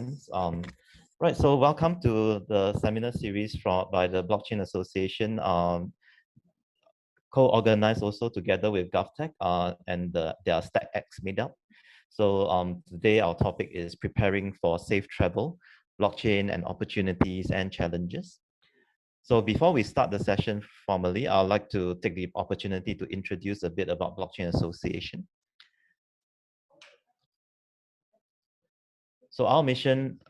participants. Right, so welcome to the seminar series by the Blockchain Association, co-organized also together with GovTech and their StackX Meetup. So today our topic is preparing for safe travel, blockchain and opportunities and challenges. So before we start the session formally, I'd like to take the opportunity to introduce a bit about Blockchain Association. So our mission,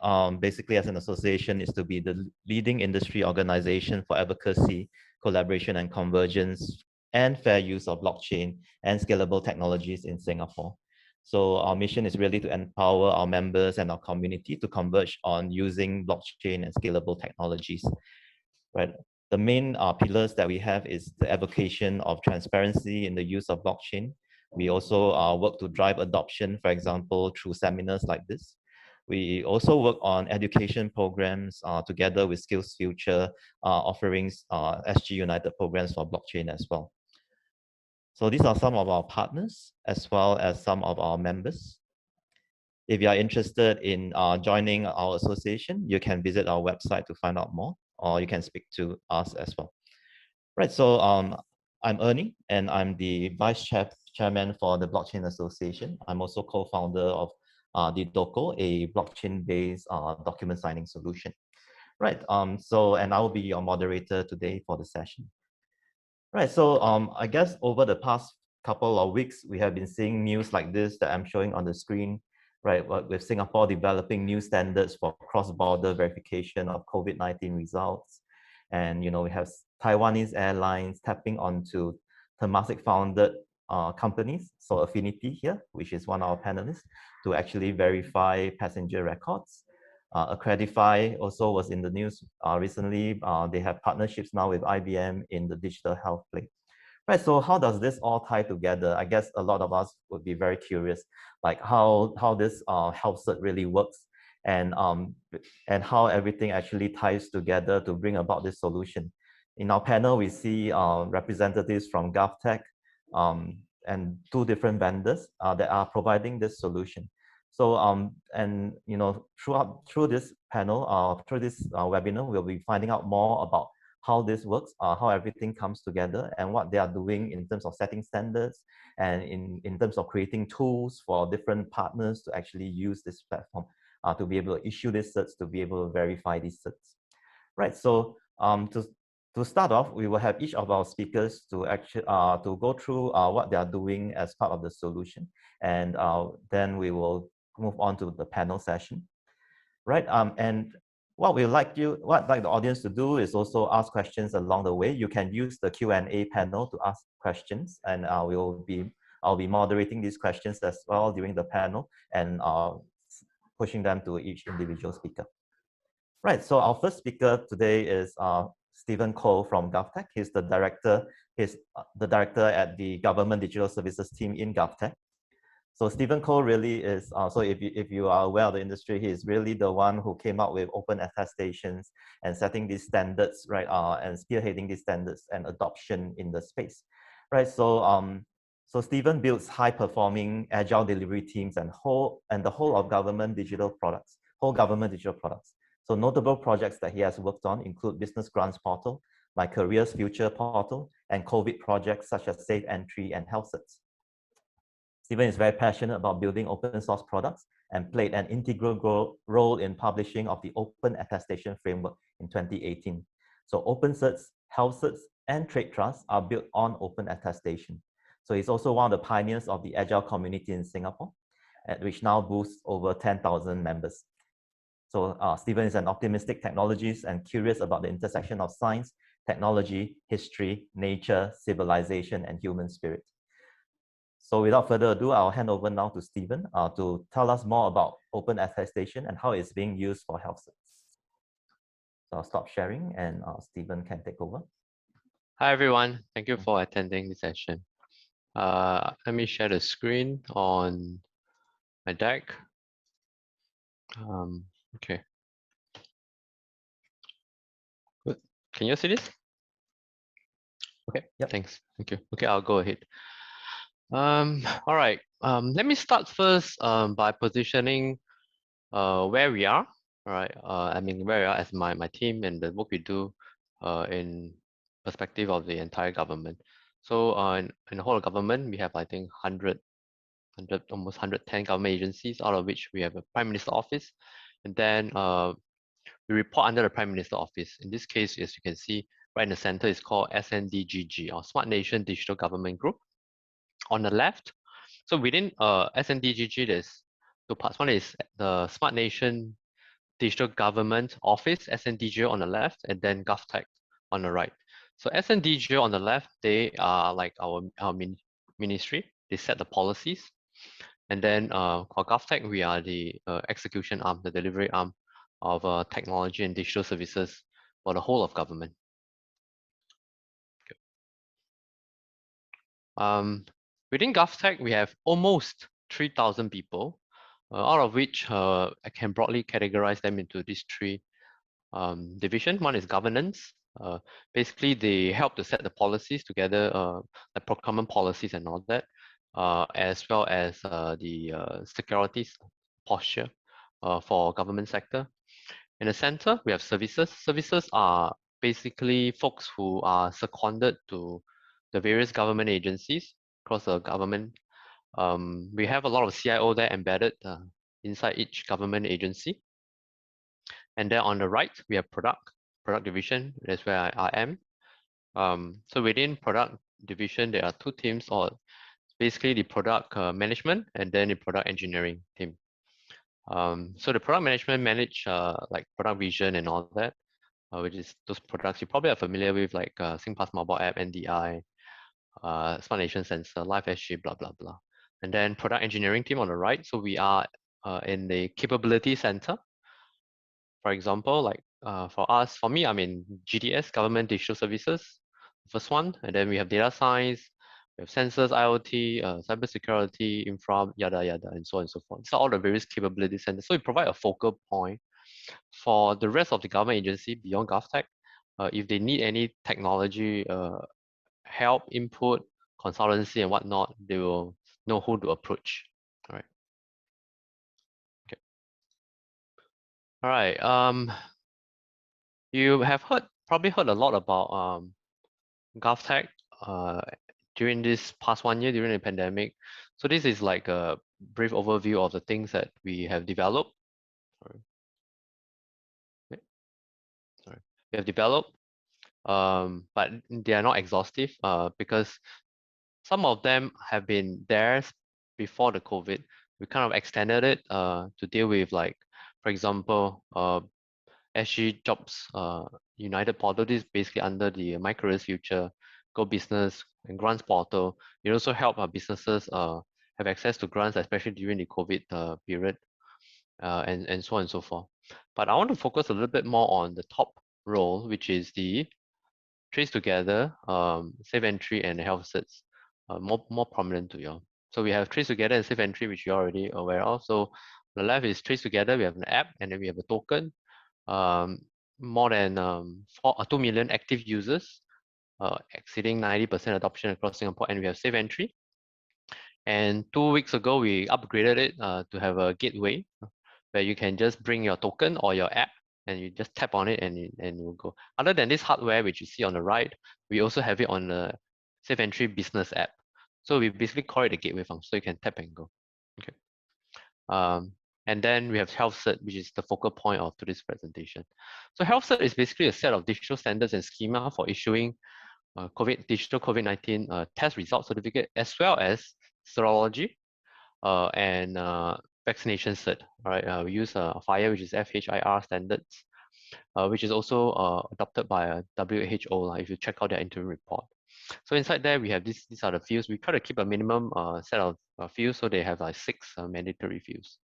basically as an association, is to be the leading industry organization for advocacy, collaboration and convergence, and fair use of blockchain and scalable technologies in Singapore. So our mission is really to empower our members and our community to converge on using blockchain and scalable technologies. Right. The main pillars that we have is the advocacy of transparency in the use of blockchain. We also work to drive adoption, for example, through seminars like this. We also work on education programs together with Skills Future offerings, SG United programs for blockchain as well. So these are some of our partners as well as some of our members. If you are interested in joining our association, you can visit our website to find out more, or you can speak to us as well. Right, so I'm Ernie, and I'm the Vice Chairman for the Blockchain Association. I'm also co-founder of the DOCO, a blockchain-based document signing solution. Right, and I will be your moderator today for the session. Right, so I guess over the past couple of weeks, we have been seeing news like this that I'm showing on the screen, right, with Singapore developing new standards for cross-border verification of COVID-19 results. And, you know, we have Taiwanese airlines tapping onto Temasek-founded companies, so Affinidi here, which is one of our panelists, to actually verify passenger records. Accredify also was in the news recently. They have partnerships now with IBM in the digital health play. Right, so how does this all tie together? I guess a lot of us would be very curious, like how this HealthCert really works, and how everything actually ties together to bring about this solution. In our panel, we see representatives from GovTech and two different vendors that are providing this solution. So and you know, through this panel, through this webinar, we'll be finding out more about how this works, how everything comes together, and what they are doing in terms of setting standards, and in terms of creating tools for different partners to actually use this platform to be able to issue these certs, to be able to verify these certs. Right, so to start off, we will have each of our speakers to actually to go through what they are doing as part of the solution, and then we will move on to the panel session. Right, and what we'd like the audience to do is also ask questions along the way. You can use the Q&A panel to ask questions, and I'll be moderating these questions as well during the panel, and pushing them to each individual speaker. Right, so our first speaker today is Stephen Koh from GovTech. He's the director. He's the director at the Government Digital Services team in GovTech. So Stephen Koh really is, so if you are aware of the industry, he is really the one who came up with open attestations and setting these standards, right, and spearheading these standards and adoption in the space, right? So so Stephen builds high-performing agile delivery teams and the whole of government digital products, So notable projects that he has worked on include Business Grants Portal, My Careers Future Portal, and COVID projects such as Safe Entry and HealthCerts. Stephen is very passionate about building open source products and played an integral role in publishing of the Open Attestation Framework in 2018. So Open Certs, HealthCerts, and Trade Trusts are built on open attestation. So he's also one of the pioneers of the Agile community in Singapore, which now boasts over 10,000 members. So Stephen is an optimistic technologist and curious about the intersection of science, technology, history, nature, civilization, and human spirit. So without further ado, I'll hand over now to Stephen to tell us more about open attestation and how it's being used for HealthCerts. So I'll stop sharing and Stephen can take over. Hi, everyone. Thank you for attending this session. Let me share the screen on my deck. Okay. Good. Can you see this? Okay, yep. Thanks. Thank you. Okay, I'll go ahead. All right. Let me start first by positioning where we are, right? I mean, where we are as my team and the work we do in perspective of the entire government. So in the whole of government, we have, I think, 100, almost 110 government agencies, out of which we have a Prime Minister office. And then we report under the Prime Minister office. In this case, as you can see, right in the center is called SNDGG, or Smart Nation Digital Government Group. On the left, so within SNDGG, there's two parts. One is the Smart Nation Digital Government Office, SNDG on the left, and then GovTech on the right. So SNDG on the left, they are like our ministry. They set the policies. And then for GovTech, we are the execution arm, the delivery arm of technology and digital services for the whole of government. Within GovTech, we have almost 3,000 people, out of which I can broadly categorize them into these three divisions. One is governance. Basically, they help to set the policies together, the procurement policies and all that, as well as the securities posture for government sector. In the center, we have services. Services are basically folks who are seconded to the various government agencies across the government. We have a lot of CIO there embedded inside each government agency. And then on the right, we have product division. That's where I am. So within product division, there are two teams, or basically the product management and then the product engineering team. So the product management manage like product vision and all that, which is those products you probably are familiar with, like SingPass mobile app, NDI, Smart Nation sensor, Live SG, blah, blah, blah. And then product engineering team on the right. So we are in the capability center. For example, like for me, I'm in GDS, Government Digital Services, first one. And then we have data science, we have sensors, IoT, cybersecurity, infra, yada, yada, and so on and so forth. So all the various capability centers. So we provide a focal point for the rest of the government agency beyond GovTech. If they need any technology help, input, consultancy, and whatnot, they will know who to approach. All right. Okay. All right. You have probably heard a lot about GovTech during this past 1 year during the pandemic. So this is like a brief overview of the things that we have developed. Sorry. Okay. Sorry. We have developed, but they are not exhaustive because some of them have been there before the COVID. We kind of extended it to deal with, like, for example, SG Jobs United portal. This is basically under the My Careers Future, Go Business, and Grants portal. It also help our businesses have access to grants, especially during the COVID period, and so on and so forth. But I want to focus a little bit more on the top role, which is the Trace Together, Safe Entry, and HealthCerts, more prominent to you. So we have Trace Together and Safe Entry, which you're already aware of. So on the left is Trace Together. We have an app, and then we have a token. More than 2 million active users, exceeding 90% adoption across Singapore, and we have Safe Entry. And 2 weeks ago, we upgraded it to have a gateway where you can just bring your token or your app and you just tap on it and it will go. Other than this hardware, which you see on the right, we also have it on the Safe Entry business app. So we basically call it a gateway function, so you can tap and go. Okay. And then we have HealthCert, which is the focal point of today's presentation. So HealthCert is basically a set of digital standards and schema for issuing digital COVID-19 test result certificate, as well as serology and vaccination cert. All right, we use FHIR, which is FHIR standards, which is also adopted by WHO. If you check out their interim report. So inside there, we have these are the fields. We try to keep a minimum set of fields, so they have like 6 mandatory fields.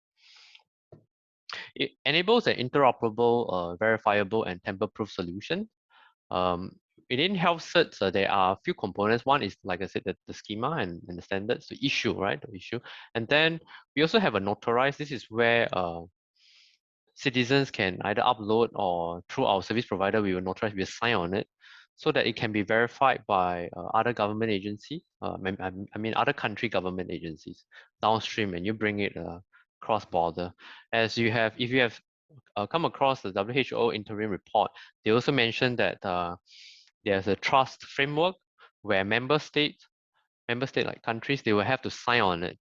It enables an interoperable, verifiable, and tamper-proof solution. Within HealthCerts, there are a few components. One is, like I said, the schema and the standards, the issue, right? The issue. And then we also have a notarize. This is where citizens can either upload, or through our service provider, we will notarize, we will sign on it, so that it can be verified by other government agencies, I mean other country government agencies downstream, and you bring it cross-border. As you have, if you have come across the WHO interim report, they also mentioned that there's a trust framework where member state like countries, they will have to sign on it.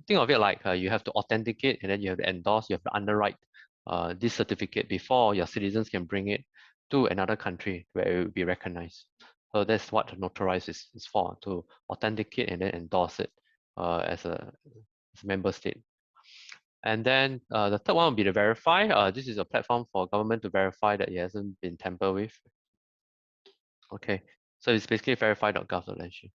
Think of it like you have to authenticate and then you have to endorse, you have to underwrite this certificate before your citizens can bring it to another country where it will be recognized. So that's what notarize is for, to authenticate and then endorse it as a member state. And then the third one will be the verify. This is a platform for government to verify that it hasn't been tampered with. Okay, so it's basically verify.gov.sg.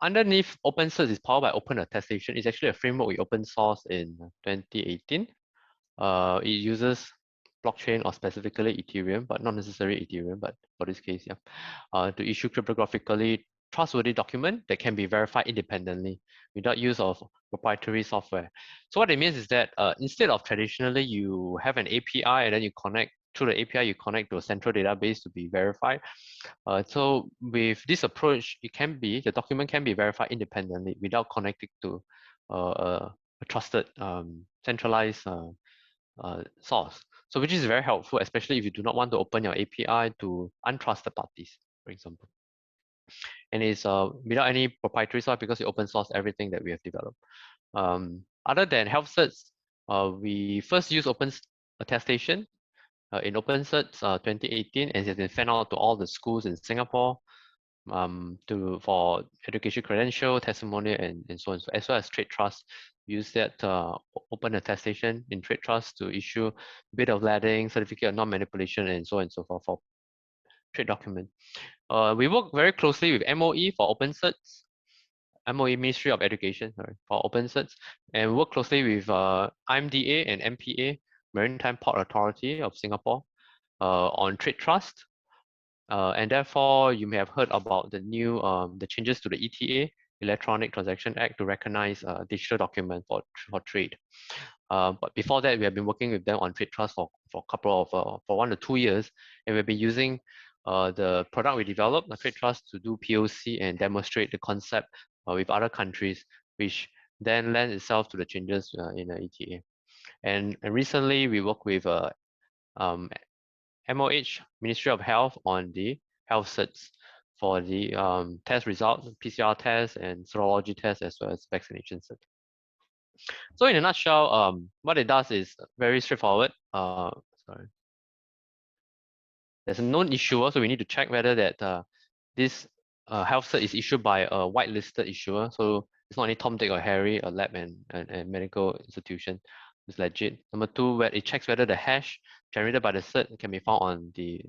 Underneath OpenCerts is powered by open attestation. It's actually a framework we open sourced in 2018. It uses blockchain or specifically Ethereum, but not necessarily Ethereum, but for this case, yeah, to issue cryptographically trustworthy document that can be verified independently without use of proprietary software. So what it means is that instead of traditionally you have an API and then you connect through the API, you connect to a central database to be verified. So with this approach, the document can be verified independently without connecting to a trusted centralized source. So which is very helpful, especially if you do not want to open your API to untrusted parties, for example. And it's without any proprietary source because you open source everything that we have developed. Other than HealthCerts, we first used open attestation in OpenCerts 2018, and it has been sent out to all the schools in Singapore for education credential, testimonial, and so on. So as well as trade trust, use that open attestation in trade trust to issue bit of lading, certificate of non-manipulation, and so on and so forth for trade document. We work very closely with MOE for OpenCerts, MOE Ministry of Education, sorry, for OpenCerts, and work closely with IMDA and MPA, Maritime Port Authority of Singapore, on trade trust. And therefore, you may have heard about the new the changes to the ETA, Electronic Transaction Act, to recognize digital document for trade. But before that, we have been working with them on trade trust for a couple of for 1 to 2 years, and we've been using the product we developed, the trade trust, to do POC and demonstrate the concept with other countries, which then lends itself to the changes in the ETA. And recently, we worked with MOH, Ministry of Health, on the HealthCerts for the test results, PCR tests, and serology tests, as well as vaccination cert. So in a nutshell, what it does is very straightforward. Sorry. There's a known issuer, so we need to check whether that this HealthCert is issued by a whitelisted issuer. So it's not any Tom, Dick, or Harry, a lab and medical institution. It's legit. Number two, where it checks whether the hash generated by the cert can be found on the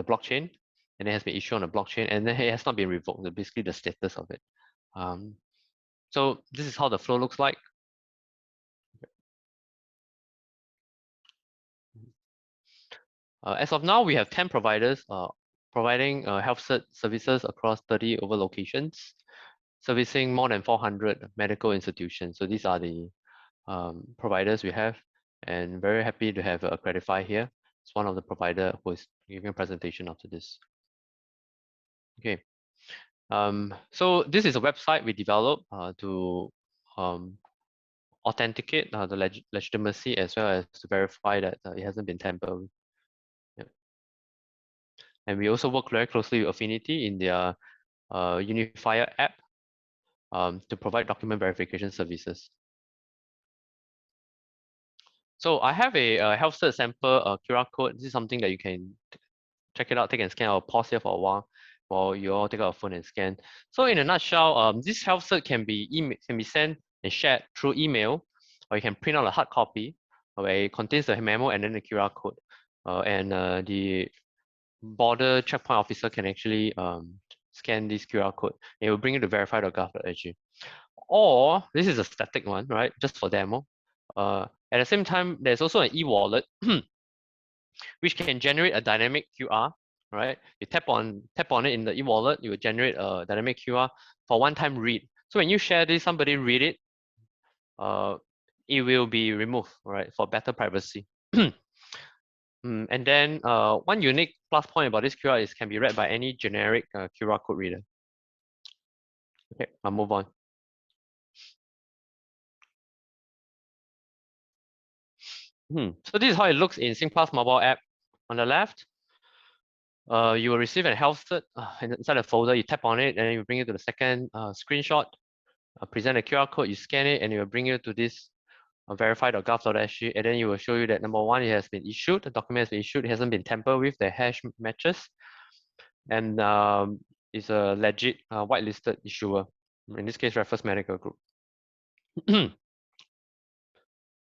blockchain, and it has been issued on the blockchain, and then it has not been revoked. Basically, the status of it. So this is how the flow looks like. As of now, we have 10 providers providing health services across 30 over locations, servicing more than 400 medical institutions. So these are the providers we have, and very happy to have Accredify here. It's one of the provider who is giving a presentation after this. Okay. So this is a website we developed to authenticate the legitimacy, as well as to verify that it hasn't been tampered with. Yep. And we also work very closely with Affinidi in their Unifier app to provide document verification services. So I have a HealthCert sample QR code. This is something that you can check it out, take and scan. I'll pause here for a while you all take out a phone and scan. So in a nutshell, this HealthCert can be sent and shared through email, or you can print out a hard copy where it contains the memo and then the QR code. And the border checkpoint officer can actually scan this QR code. It will bring you to verify.gov.sg. Or this is a static one, right? Just for demo. At the same time, there's also an e-wallet which can generate a dynamic QR, right? You tap on it in the e-wallet, you will generate a dynamic QR for one-time read. So when you share this, somebody read it, it will be removed, right, for better privacy. And then one unique plus point about this QR is can be read by any generic QR code reader. Okay, I'll move on. So this is how it looks in SingPass mobile app. On the left, you will receive a health cert inside a folder. You tap on it, and then you bring it to the second screenshot. Present a QR code. You scan it, and it will bring you to this verify.gov.sg, and then it will show you that number one, it has been issued. The document has been issued. It hasn't been tampered with. The hash matches, and is a legit whitelisted issuer. In this case, Raffles Medical Group.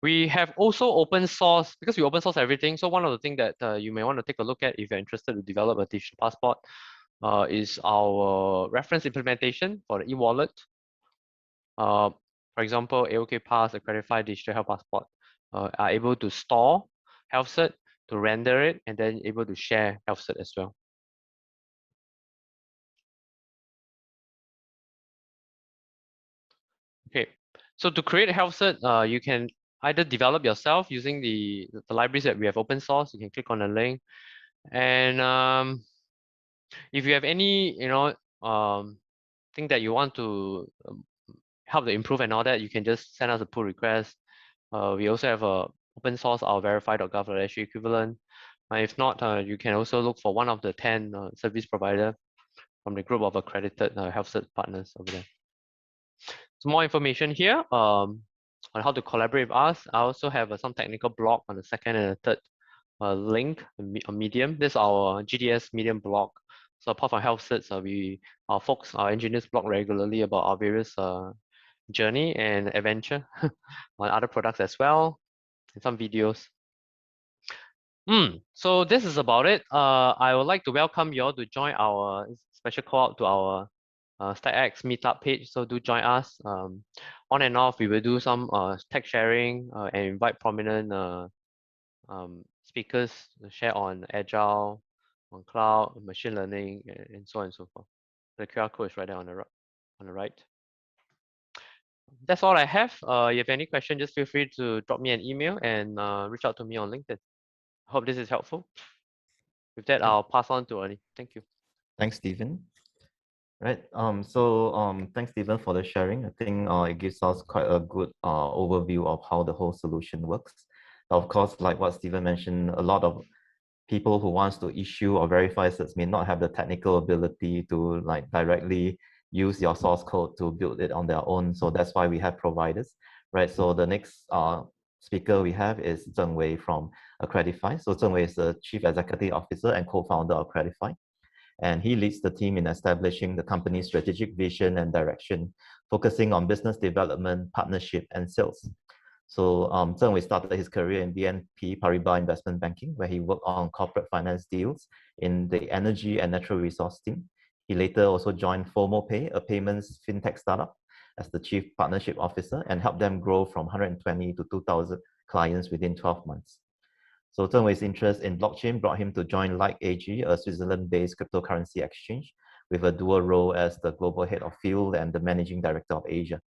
We have also open source, because we open source everything. So one of the things that you may want to take a look at if you're interested to develop a digital passport is our reference implementation for the e-wallet. For example, AOK Pass, Accredify Digital Health Passport are able to store health cert, to render it, and then able to share health cert as well. Okay, so to create health cert, you can either develop yourself using the libraries that we have open source. You can click on the link, and if you have any, thing that you want to help to improve and all that, you can just send us a pull request. We also have a open source, our verify.gov.sg equivalent. If not, you can also look for one of the 10 service provider from the group of accredited health cert partners over there. Some more information here on how to collaborate with us. I also have some technical blog on the second and the third link on Medium. This is our GDS Medium blog. So apart from health certs, our engineers blog regularly about our various journey and adventure on other products as well, and some videos. So this is about it. I would like to welcome you all to join our special call out to our StackX Meetup page. So do join us. On and off, we will do some tech sharing and invite prominent speakers to share on Agile, on cloud, machine learning, and so on and so forth. The QR code is right there on the right. That's all I have. If you have any question, just feel free to drop me an email and reach out to me on LinkedIn. Hope this is helpful. With that, I'll pass on to Ernie. Thank you. Thanks, Stephen. Right. Thanks, Stephen, for the sharing. I think it gives us quite a good overview of how the whole solution works. Of course, like what Stephen mentioned, a lot of people who wants to issue or verify certs may not have the technical ability to like directly use your source code to build it on their own. So that's why we have providers, right? So the next speaker we have is Zheng from Accredify. So Zheng is the Chief Executive Officer and co-founder of Accredify. And he leads the team in establishing the company's strategic vision and direction, focusing on business development, partnership, and sales. So Zheng started his career in BNP Paribas Investment Banking, where he worked on corporate finance deals in the energy and natural resource team. He later also joined FOMOPay, a payments fintech startup, as the chief partnership officer, and helped them grow from 120 to 2,000 clients within 12 months. So Zheng interest in blockchain brought him to join Light AG, a Switzerland-based cryptocurrency exchange, with a dual role as the global head of field and the managing director of Asia.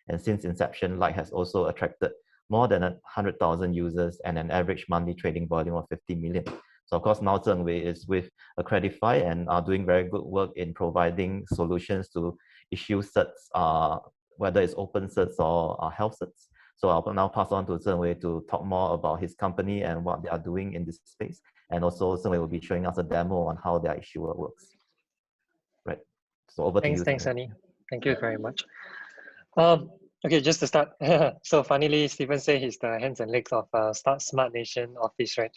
And since inception, Light has also attracted more than 100,000 users and an average monthly trading volume of 50 million. So of course, now Zheng is with Accredify and are doing very good work in providing solutions to issue certs, whether it's open certs or health certs. So I'll now pass on to Zheng to talk more about his company and what they are doing in this space. And also Zheng will be showing us a demo on how their issuer works. Right. So over to you. Thanks, Ernie. Thank you very much. Okay, just to start. So funnily, Stephen said he's the hands and legs of Start Smart Nation office, right?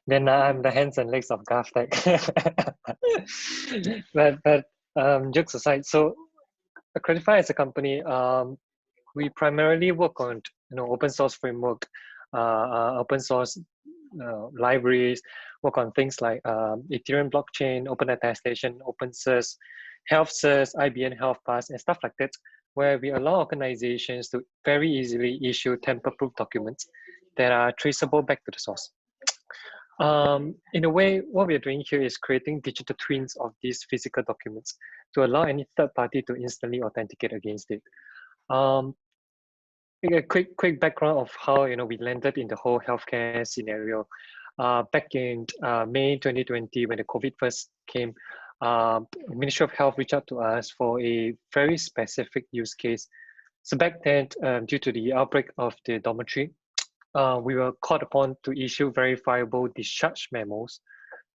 Then I'm the hands and legs of GovTech. but jokes aside, so Accredify as a company, we primarily work on open source framework, open source libraries, work on things like Ethereum blockchain, open attestation, open source, health certs, IBN Health Pass, and stuff like that, where we allow organizations to very easily issue tamper-proof documents that are traceable back to the source. In a way, what we're doing here is creating digital twins of these physical documents to allow any third party to instantly authenticate against it. A quick background of how we landed in the whole healthcare scenario. Back in May 2020, when the COVID first came, Ministry of Health reached out to us for a very specific use case. So back then, due to the outbreak of the dormitory, we were called upon to issue verifiable discharge memos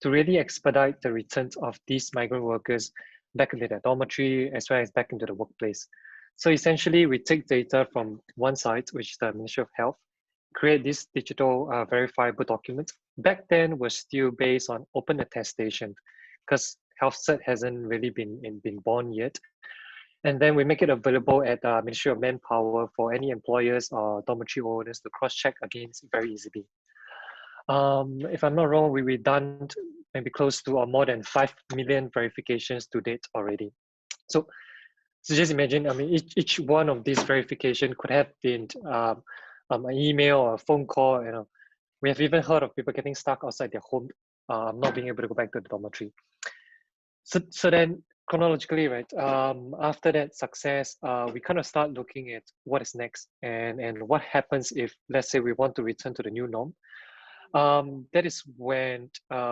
to really expedite the returns of these migrant workers back into their dormitory as well as back into the workplace. So essentially, we take data from one site, which is the Ministry of Health, create this digital verifiable document. Back then was still based on open attestation because HealthCert hasn't really been born yet. And then we make it available at Ministry of Manpower for any employers or dormitory owners to cross-check against very easily. If I'm not wrong, we've done maybe close to or more than 5 million verifications to date already. So just imagine, I mean, each one of these verification could have been an email or a phone call. You know, we have even heard of people getting stuck outside their home, not being able to go back to the dormitory. So then chronologically, right, after that success, we kind of start looking at what is next and what happens if, let's say, we want to return to the new norm. That is when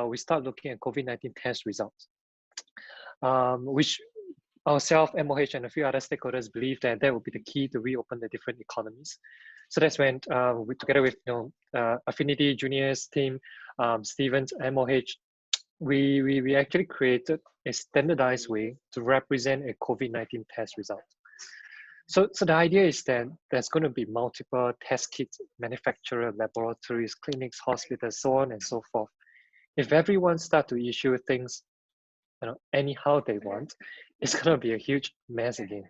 we start looking at COVID-19 test results, which ourselves, MOH, and a few other stakeholders believe that would be the key to reopen the different economies. So that's when we, together with Affinidi, Junius team, Stevens, MOH, we actually created a standardized way to represent a COVID-19 test result. So the idea is that there's going to be multiple test kits, manufacturer, laboratories, clinics, hospitals, so on and so forth. If everyone start to issue things, anyhow they want, it's going to be a huge mess again.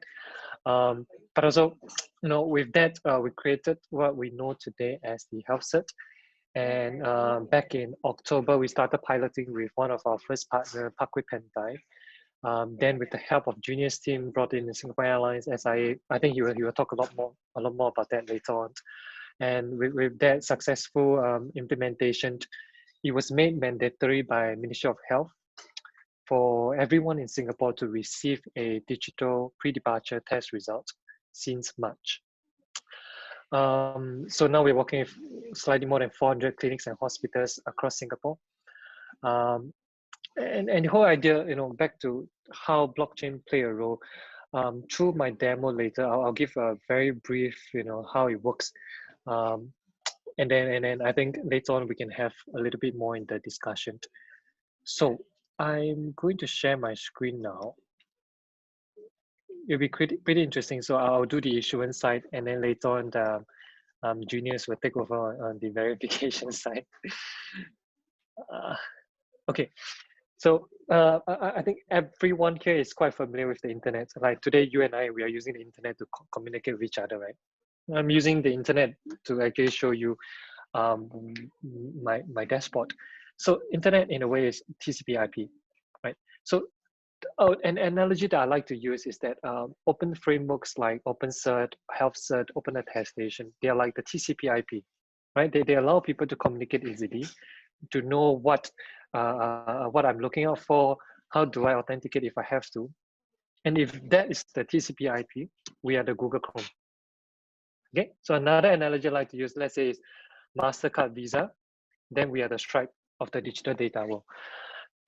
But also, with that, we created what we know today as the HealthCert. And back in October, we started piloting with one of our first partner, Parkway Pantai. Then with the help of Junius team, brought in the Singapore Airlines, SIA. I think he will talk a lot more about that later on. And with that successful implementation, it was made mandatory by Ministry of Health for everyone in Singapore to receive a digital pre-departure test result since March. So now we're working with slightly more than 400 clinics and hospitals across Singapore. And the whole idea, back to how blockchain play a role, through my demo later, I'll give a very brief, how it works. And then I think later on we can have a little bit more in the discussion. So I'm going to share my screen now. It'll be pretty interesting. So I'll do the issuance side, and then later on the Junius will take over on the verification side. Okay, so I think everyone here is quite familiar with the internet. Like today, you and I, we are using the internet to communicate with each other, right? I'm using the internet to actually show you my dashboard. So internet in a way is TCP/IP, right? So an analogy that I like to use is that open frameworks like OpenCert, HealthCert, Open Attestation, they are like the TCP/IP, right? They allow people to communicate easily, to know what I'm looking out for, how do I authenticate if I have to. And if that is the TCP/IP, we are the Google Chrome. Okay, so another analogy I like to use, let's say, is MasterCard, Visa, then we are the Stripe of the digital data world.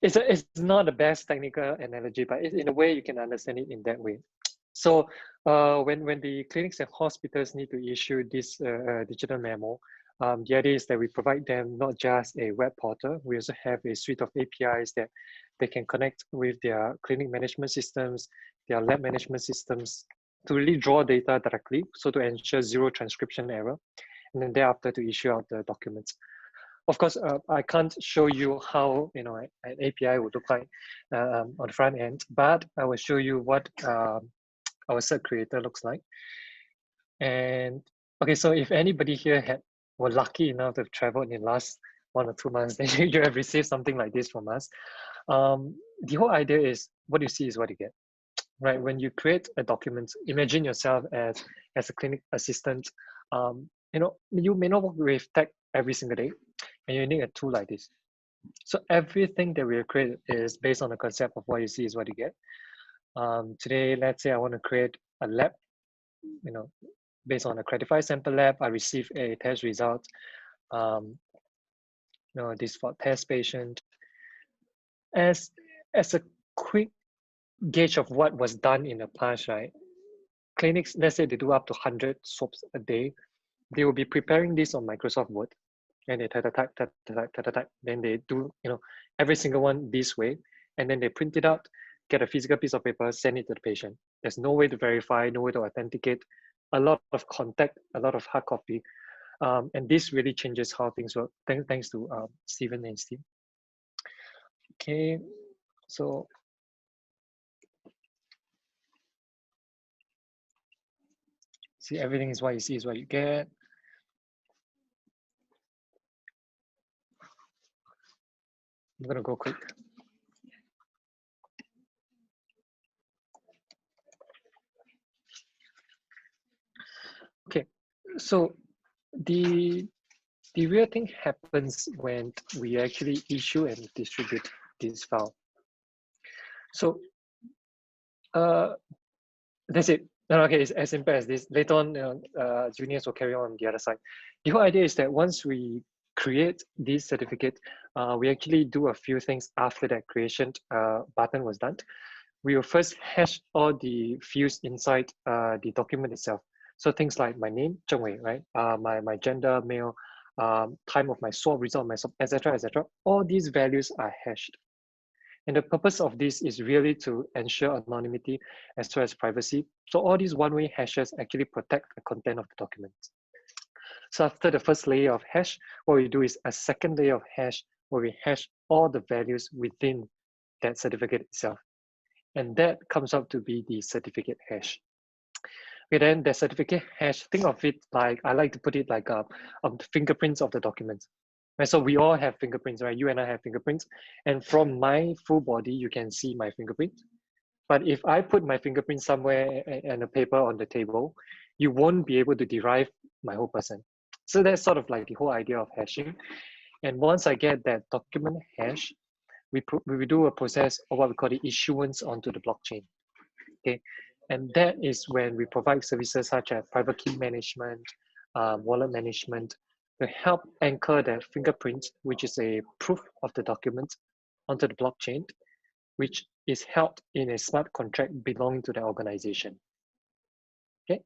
It's not the best technical analogy, but in a way you can understand it in that way. So when the clinics and hospitals need to issue this digital memo, the idea is that we provide them not just a web portal, we also have a suite of APIs that they can connect with their clinic management systems, their lab management systems, to really draw data directly, so to ensure zero transcription error, and then thereafter to issue out the documents. Of course, I can't show you how an API would look like on the front end, but I will show you what our cert creator looks like. And okay, so if anybody here were lucky enough to have traveled in the last 1 or 2 months, then you have received something like this from us. The whole idea is what you see is what you get, right? When you create a document, imagine yourself as a clinic assistant. You may not work with tech every single day, and you need a tool like this. So everything that we have created is based on the concept of what you see is what you get. Today, let's say I want to create a lab, based on a Accredify sample lab, I receive a test result. This for test patient. As a quick gauge of what was done in the past, right? Clinics, let's say they do up to 100 swabs a day. they will be preparing this on Microsoft Word, and they type. Then they do, every single one this way, and then they print it out, get a physical piece of paper, send it to the patient. There's no way to verify, no way to authenticate, a lot of contact, a lot of hard copy. And this really changes how things work. Thanks to Stephen and Steve. Okay, so see, everything is what you see is what you get. I'm gonna go quick. Okay, so the real thing happens when we actually issue and distribute this file. So that's it. Okay, it's as simple as this. Later on, Junius will carry on the other side. The whole idea is that once we create this certificate, we actually do a few things after that creation button was done. We will first hash all the fields inside the document itself. So things like my name, Zheng Wei, right? My gender, male, time of my swab result, my swab, etc., etc. All these values are hashed. And the purpose of this is really to ensure anonymity as well as privacy. So all these one-way hashes actually protect the content of the document. So after the first layer of hash, what we do is a second layer of hash where we hash all the values within that certificate itself. And that comes up to be the certificate hash. Okay, then the certificate hash, think of it like, I like to put it like fingerprints of the document. Right, so we all have fingerprints, right? You and I have fingerprints. And from my full body, you can see my fingerprint. But if I put my fingerprint somewhere and a paper on the table, you won't be able to derive my whole person. So that's sort of like the whole idea of hashing. And once I get that document hash, we do a process of what we call the issuance onto the blockchain. Okay, and that is when we provide services such as private key management, wallet management, to help anchor that fingerprint, which is a proof of the document, onto the blockchain, which is held in a smart contract belonging to the organization. Okay.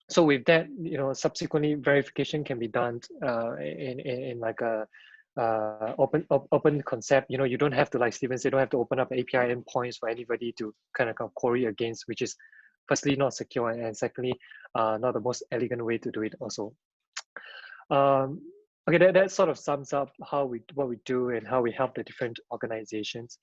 So with that, subsequently verification can be done in like a open concept. You don't have to, like Steven said, you don't have to open up API endpoints for anybody to kind of query against, which is firstly not secure and secondly not the most elegant way to do it also. Okay, that sort of sums up what we do and how we help the different organizations.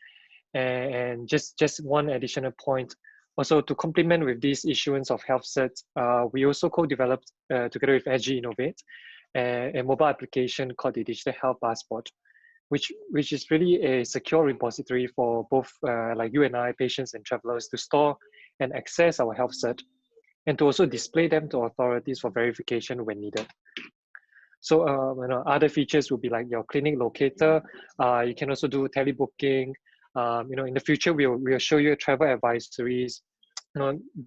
And just one additional point, also to complement with this issuance of HealthCerts, we also co-developed together with SG Innovate a mobile application called the Digital Health Passport, which is really a secure repository for both like you and I, patients and travelers, to store and access our HealthCert, and to also display them to authorities for verification when needed. So other features will be like your clinic locator. You can also do telebooking. In the future, we'll show you travel advisories,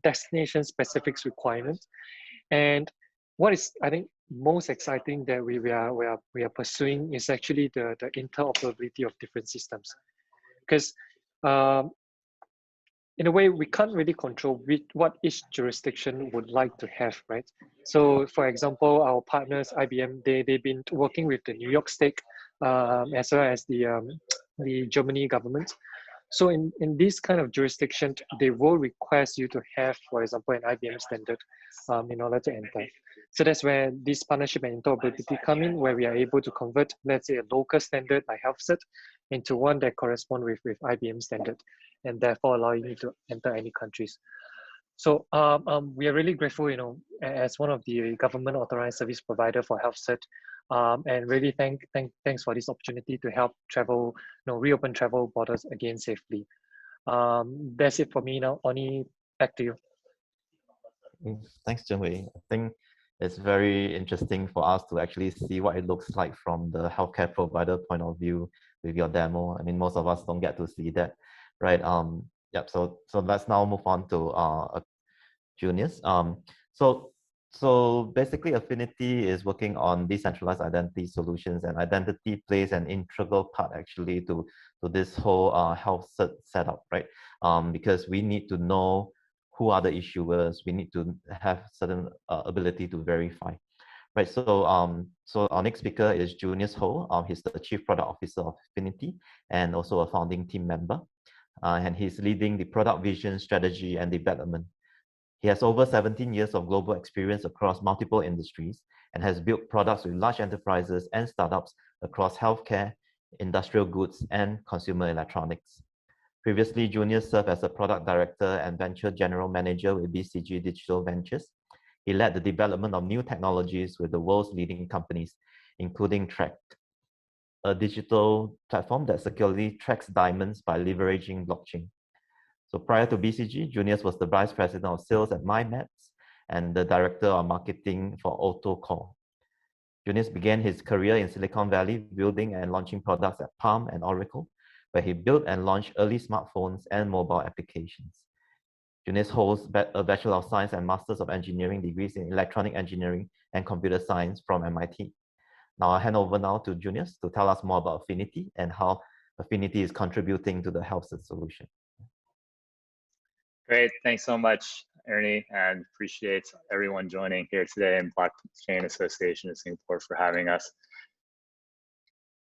destination specifics requirements. And what is, I think, most exciting that we are pursuing is actually the interoperability of different systems. Because in a way, we can't really control what each jurisdiction would like to have, right? So for example, our partners, IBM, they've been working with the New York State as well as the Germany government. So in this kind of jurisdiction, they will request you to have, for example, an IBM standard in order to enter. So that's where this partnership and interoperability come in, where we are able to convert, let's say, a local standard like HealthCert into one that corresponds with IBM standard, and therefore allowing you to enter any countries. So we are really grateful, as one of the government authorized service provider for HealthCert, and really thanks for this opportunity to help travel, reopen travel borders again safely. That's it for me now. Ernie, back to you. Thanks, Zheng Wei. I think it's very interesting for us to actually see what it looks like from the healthcare provider point of view with your demo. I mean, most of us don't get to see that, right? Yep. So let's now move on to Junius. So basically, Affinidi is working on decentralized identity solutions, and identity plays an integral part actually to this whole health setup, right? Because we need to know who are the issuers. We need to have certain ability to verify. Right, so our next speaker is Junius Ho. He's the Chief Product Officer of Affinidi and also a founding team member. And he's leading the product vision, strategy, and development. He has over 17 years of global experience across multiple industries and has built products with large enterprises and startups across healthcare, industrial goods, and consumer electronics. Previously, Junius served as a product director and venture general manager with BCG Digital Ventures. He led the development of new technologies with the world's leading companies, including Track, a digital platform that securely tracks diamonds by leveraging blockchain. So prior to BCG, Junius was the Vice President of Sales at MyMats and the Director of Marketing for Quah. Junius began his career in Silicon Valley, building and launching products at Palm and Oracle, where he built and launched early smartphones and mobile applications. Junius holds a Bachelor of Science and Masters of Engineering degrees in Electronic Engineering and Computer Science from MIT. Now I'll hand over now to Junius to tell us more about Affinidi and how Affinidi is contributing to the HealthCerts solution. Great, thanks so much, Ernie, and appreciate everyone joining here today in Blockchain Association of Singapore for having us.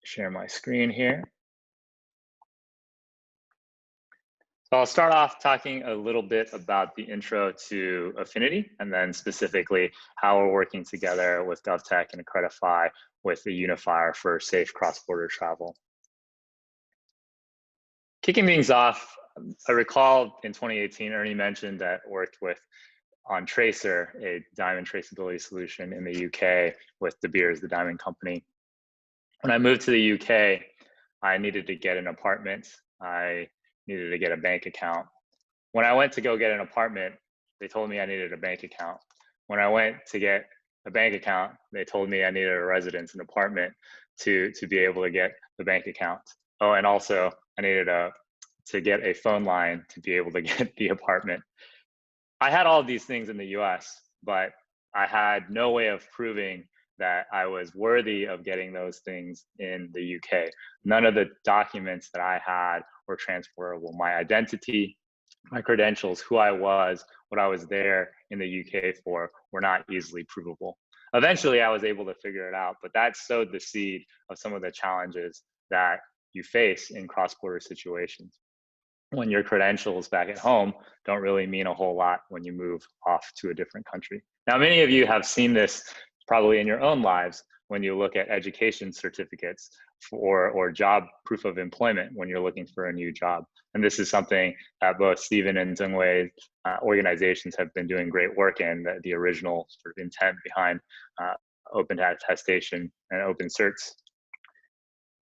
Share my screen here. So I'll start off talking a little bit about the intro to Affinidi, and then specifically how we're working together with GovTech and Accredify with the unifier for safe cross-border travel. Kicking things off, I recall in 2018, Ernie mentioned that worked on Tracer, a diamond traceability solution in the UK with De Beers, the diamond company. When I moved to the UK, I needed to get an apartment. I needed to get a bank account. When I went to go get an apartment, they told me I needed a bank account. When I went to get a bank account, they told me I needed a residence, an apartment to be able to get the bank account. Oh, and also I needed to get a phone line to be able to get the apartment. I had all of these things in the US, but I had no way of proving that I was worthy of getting those things in the UK. None of the documents that I had were transferable. My identity, my credentials, who I was, what I was there in the UK for, were not easily provable. Eventually, I was able to figure it out, but that sowed the seed of some of the challenges that you face in cross-border situations, when your credentials back at home don't really mean a whole lot when you move off to a different country. Now, many of you have seen this probably in your own lives when you look at education certificates or job proof of employment when you're looking for a new job. And this is something that both Stephen and Zheng organizations have been doing great work in, the original sort of intent behind open attestation and open certs.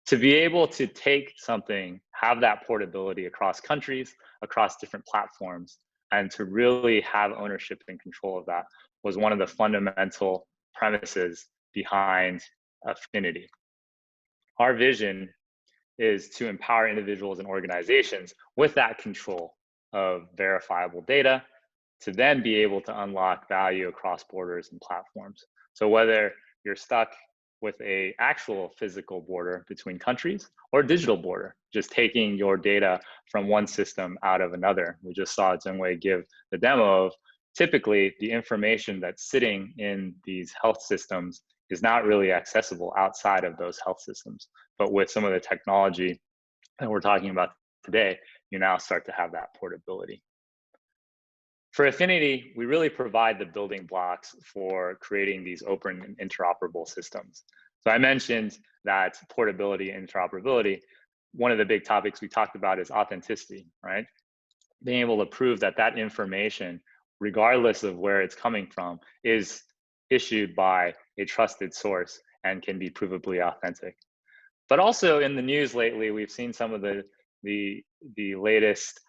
To be able to take something, have that portability across countries, across different platforms, and to really have ownership and control of that was one of the fundamental premises behind Affinidi. Our vision is to empower individuals and organizations with that control of verifiable data to then be able to unlock value across borders and platforms. So whether you're stuck with an actual physical border between countries or digital border, just taking your data from one system out of another. We just saw Zheng give the demo of typically the information that's sitting in these health systems is not really accessible outside of those health systems. But with some of the technology that we're talking about today, you now start to have that portability. For Affinidi, we really provide the building blocks for creating these open and interoperable systems. So I mentioned that portability and interoperability. One of the big topics we talked about is authenticity, right? Being able to prove that that information, regardless of where it's coming from, is issued by a trusted source and can be provably authentic. But also in the news lately, we've seen some of the latest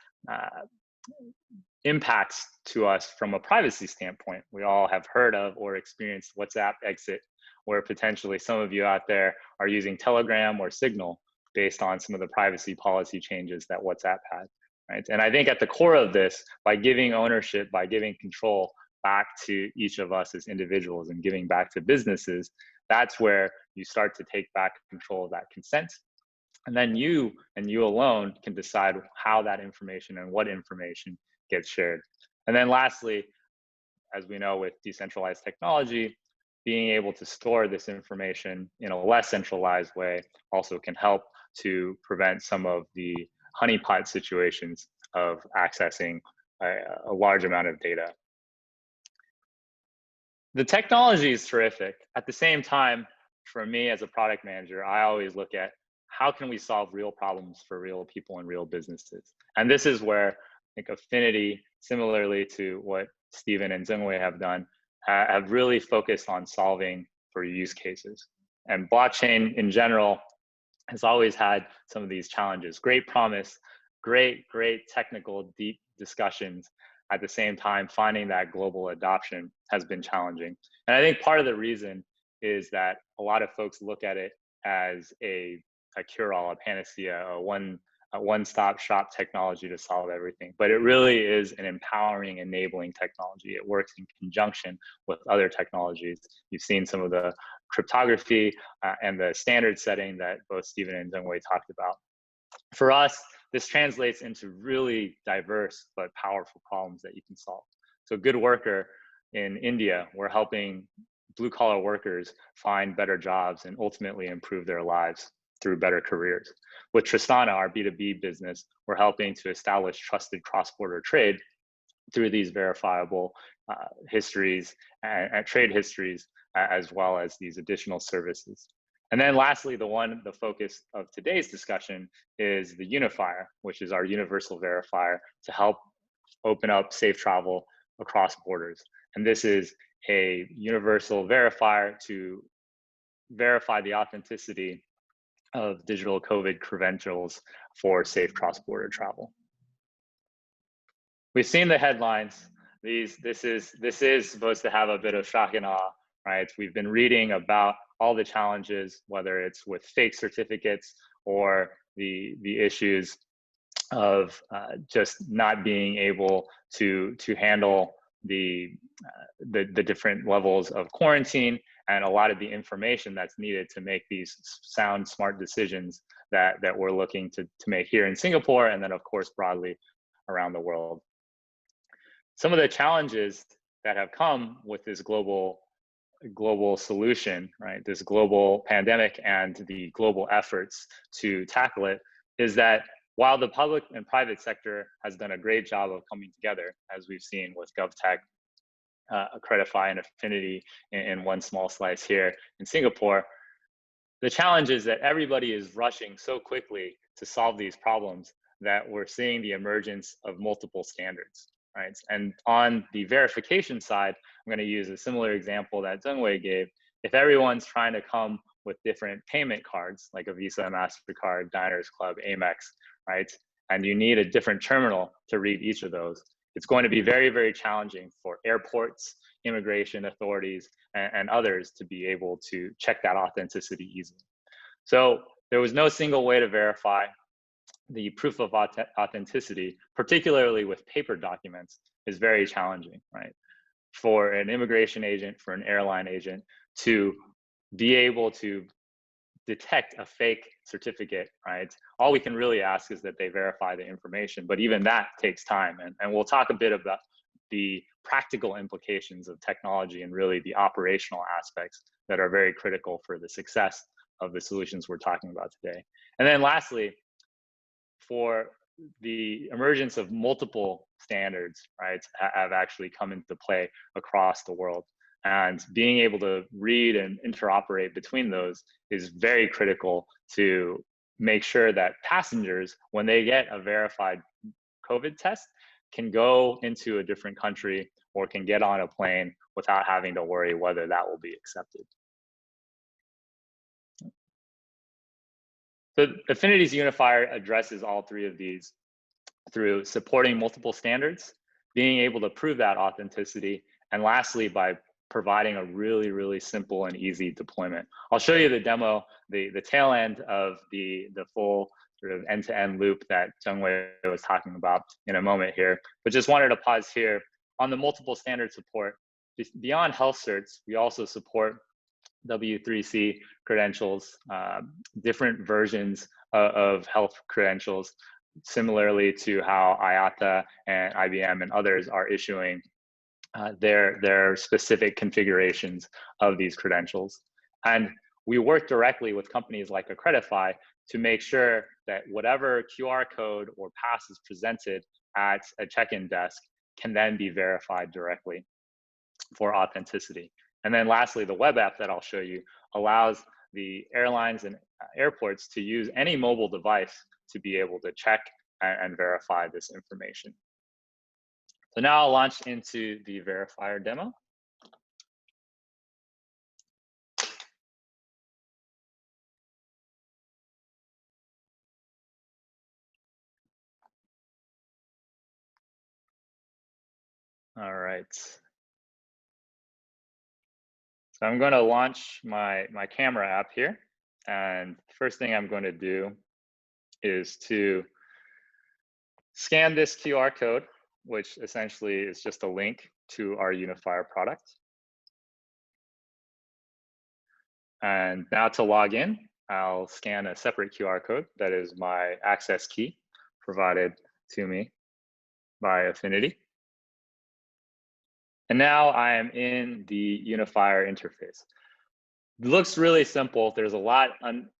impacts to us from a privacy standpoint. We all have heard of or experienced WhatsApp exit, where potentially some of you out there are using Telegram or Signal based on some of the privacy policy changes that WhatsApp had, right? And I think at the core of this, by giving ownership, by giving control back to each of us as individuals and giving back to businesses, that's where you start to take back control of that consent. And then you and you alone can decide how that information and what information gets shared. And then lastly, as we know with decentralized technology, being able to store this information in a less centralized way also can help to prevent some of the honeypot situations of accessing a large amount of data. The technology is terrific. At the same time, for me as a product manager, I always look at how can we solve real problems for real people and real businesses. And this is where I think Affinidi, similarly to what Stephen and Zheng have done, have really focused on solving for use cases. And blockchain in general has always had some of these challenges. Great promise, great technical deep discussions. At the same time, finding that global adoption has been challenging. And I think part of the reason is that a lot of folks look at it as a cure-all, a panacea, a one-stop shop technology to solve everything. But it really is an empowering, enabling technology. It works in conjunction with other technologies. You've seen some of the cryptography and the standard setting that both Stephen and Zheng talked about. For us, this translates into really diverse but powerful problems that you can solve. So Good Worker in India, we're helping blue-collar workers find better jobs and ultimately improve their lives through better careers. With Tristana, our B2B business, we're helping to establish trusted cross-border trade through these verifiable histories and trade histories, as well as these additional services. And then lastly, the focus of today's discussion is the unifier, which is our universal verifier to help open up safe travel across borders. And this is a universal verifier to verify the authenticity of digital COVID credentials for safe cross-border travel. We've seen the headlines. This is supposed to have a bit of shock and awe, right? We've been reading about all the challenges, whether it's with fake certificates or the issues of just not being able to handle the different levels of quarantine and a lot of the information that's needed to make these sound, smart decisions that we're looking to make here in Singapore and then of course broadly around the world. Some of the challenges that have come with this global solution, right? This global pandemic and the global efforts to tackle it is that while the public and private sector has done a great job of coming together, as we've seen with GovTech, Accredify, and Affinidi in one small slice here in Singapore, the challenge is that everybody is rushing so quickly to solve these problems that we're seeing the emergence of multiple standards, right? And on the verification side, I'm going to use a similar example that Zheng gave. If everyone's trying to come with different payment cards, like a Visa, MasterCard, Diners Club, Amex, right? And you need a different terminal to read each of those. It's going to be very, very challenging for airports, immigration authorities, and others to be able to check that authenticity easily. So there was no single way to verify. The proof of authenticity, particularly with paper documents, is very challenging, right? For an immigration agent, for an airline agent to be able to detect a fake certificate, right? All we can really ask is that they verify the information, but even that takes time. And we'll talk a bit about the practical implications of technology and really the operational aspects that are very critical for the success of the solutions we're talking about today. And then lastly, for the emergence of multiple standards, right, have actually come into play across the world. And being able to read and interoperate between those is very critical to make sure that passengers, when they get a verified COVID test, can go into a different country or can get on a plane without having to worry whether that will be accepted. So Affinidi's unifier addresses all three of these through supporting multiple standards, being able to prove that authenticity, and lastly, by providing a really, really simple and easy deployment. I'll show you the demo, the tail end of the full sort of end-to-end loop that Zheng was talking about in a moment here, but just wanted to pause here. On the multiple standard support, beyond HealthCerts, we also support W3C credentials, different versions of health credentials, similarly to how IATA and IBM and others are issuing their specific configurations of these credentials. And we work directly with companies like Accredify to make sure that whatever QR code or pass is presented at a check-in desk can then be verified directly for authenticity. And then lastly, the web app that I'll show you allows the airlines and airports to use any mobile device to be able to check and verify this information. So now I'll launch into the verifier demo. All right. So I'm going to launch my camera app here. And the first thing I'm going to do is to scan this QR code, which essentially is just a link to our Unifier product. And now to log in, I'll scan a separate QR code that is my access key provided to me by Affinidi. And now I am in the Unifier interface. It looks really simple. There's a lot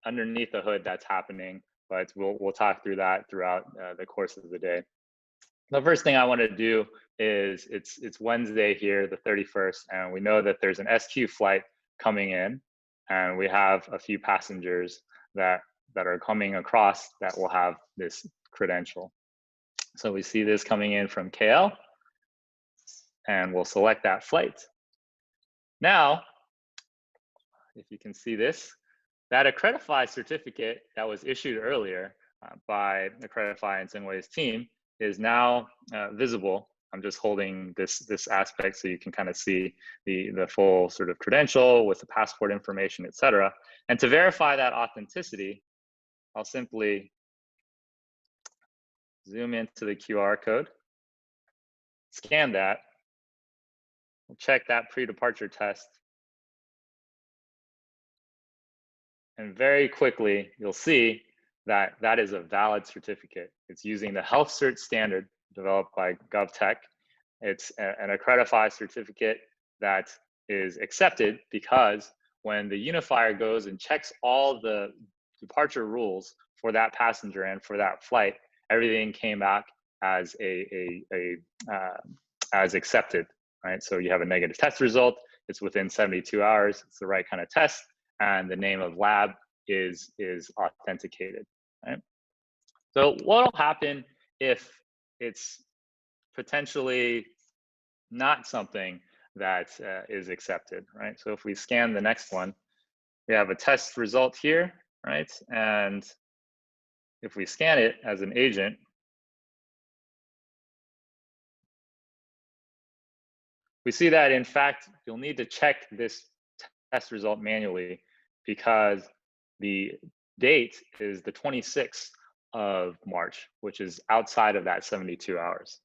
underneath the hood that's happening, but we'll talk through that throughout the course of the day. The first thing I want to do is it's Wednesday here, the 31st, and we know that there's an SQ flight coming in, and we have a few passengers that are coming across that will have this credential. So we see this coming in from KL, and we'll select that flight. Now, if you can see this, that Accredify certificate that was issued earlier by Accredify and Zheng's team is now visible. I'm just holding this aspect so you can kind of see the full sort of credential with the passport information, et cetera. And to verify that authenticity, I'll simply zoom into the QR code, scan that, we'll check that pre-departure test. And very quickly, you'll see that that is a valid certificate. It's using the HealthCerts standard developed by GovTech. It's an Accredify certificate that is accepted because when the unifier goes and checks all the departure rules for that passenger and for that flight, everything came back as as accepted, right? So you have a negative test result. It's within 72 hours. It's the right kind of test, and the name of lab is authenticated, right? So what will happen if it's potentially not something that is accepted, right? So if we scan the next one, we have a test result here, right? And if we scan it as an agent, we see that in fact, you'll need to check this test result manually because the date is the 26th of March, which is outside of that 72 hours.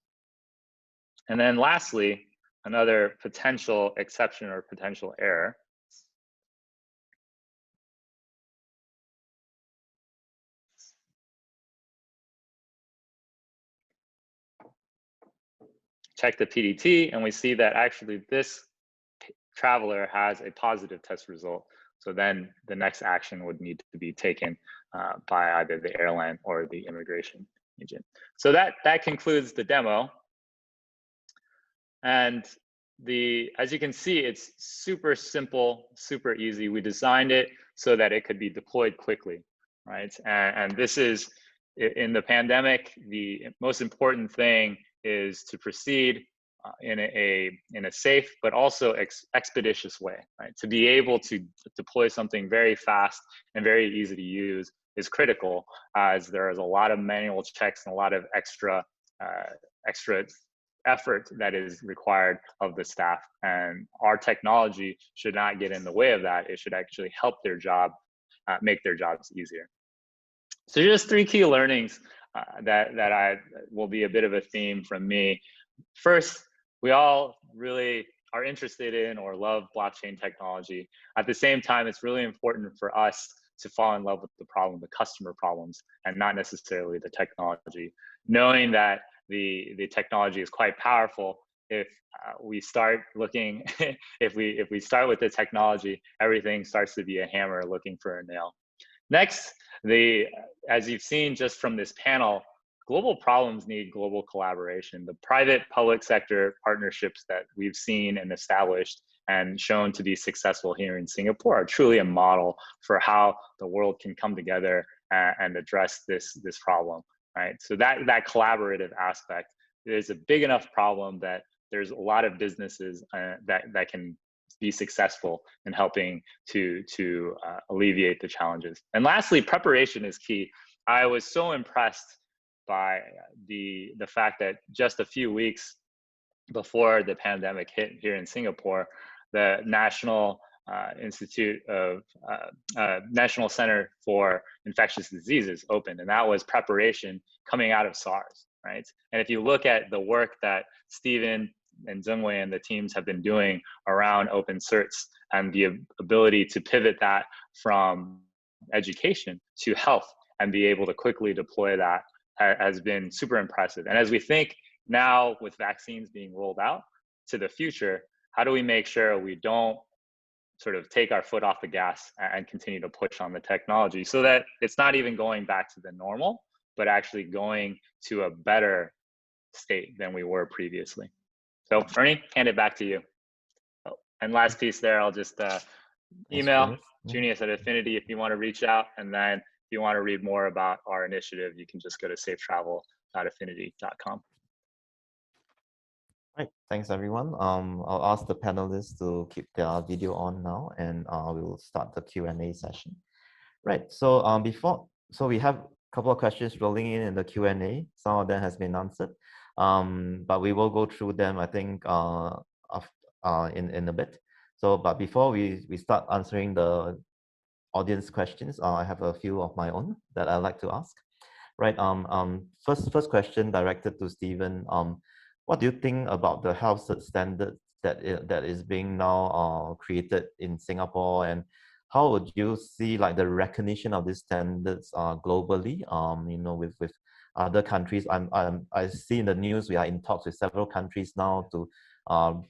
And then lastly, another potential exception or potential error. Check the PDT, and we see that actually this traveler has a positive test result. So then the next action would need to be taken by either the airline or the immigration agent. So that concludes the demo. And as you can see, it's super simple, super easy. We designed it so that it could be deployed quickly, right? And this is, in the pandemic, the most important thing is to proceed in a safe but also expeditious way, right? To be able to deploy something very fast and very easy to use is critical, as there is a lot of manual checks and a lot of extra effort that is required of the staff, and our technology should not get in the way of that. It should actually help their job, make their jobs easier. So just 3 key learnings that will be a bit of a theme from me. First, we all really are interested in or love blockchain technology. At the same time, it's really important for us to fall in love with the problem, the customer problems, and not necessarily the technology. Knowing that the technology is quite powerful, if we start looking, if we start with the technology, everything starts to be a hammer looking for a nail. Next, as you've seen just from this panel, global problems need global collaboration. The private-public sector partnerships that we've seen and established and shown to be successful here in Singapore are truly a model for how the world can come together and address this problem, right? So that collaborative aspect is a big enough problem that there's a lot of businesses that can be successful in helping to alleviate the challenges. And lastly, preparation is key. I was so impressed by the fact that just a few weeks before the pandemic hit here in Singapore, the National National Center for Infectious Diseases opened, and that was preparation coming out of SARS, right? And if you look at the work that Stephen and Zheng and the teams have been doing around open certs and the ability to pivot that from education to health and be able to quickly deploy that has been super impressive. And as we think now with vaccines being rolled out to the future, how do we make sure we don't sort of take our foot off the gas and continue to push on the technology so that it's not even going back to the normal, but actually going to a better state than we were previously. So Ernie, hand it back to you. Oh, and last piece there, I'll just email Junius at Affinidi if you want to reach out. And then if you want to read more about our initiative, you can just go to safetravel.affinidi.com. Right, thanks everyone. I'll ask the panelists to keep their video on now, and we will start the Q&A session. Right, so we have a couple of questions rolling in the Q&A. Some of them has been answered, but we will go through them, I think, in a bit. So, but before we start answering the audience questions, I have a few of my own that I'd like to ask. Right, first question directed to Stephen. What do you think about the health standard that is being now created in Singapore, and how would you see like the recognition of these standards globally? You know, with other countries. I see in the news we are in talks with several countries now to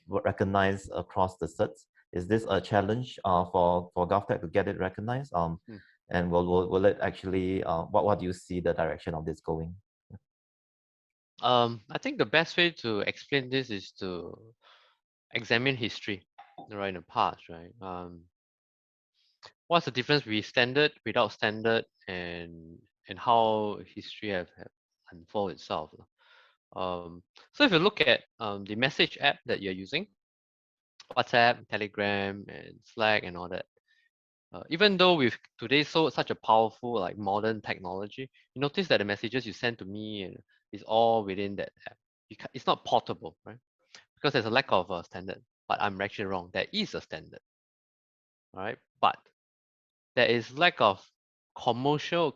recognize across the certs. Is this a challenge for GovTech to get it recognized? And will it actually? What do you see the direction of this going? I think the best way to explain this is to examine history, right, in the past, right? What's the difference between standard, without standard, and how history have unfolded itself. So if you look at the message app that you're using, WhatsApp, Telegram, and Slack, and all that, even though with today such a powerful like modern technology, you notice that the messages you send to me is all within that app. It's not portable, right? Because there's a lack of a standard. But I'm actually wrong. There is a standard, all right? But there is lack of commercial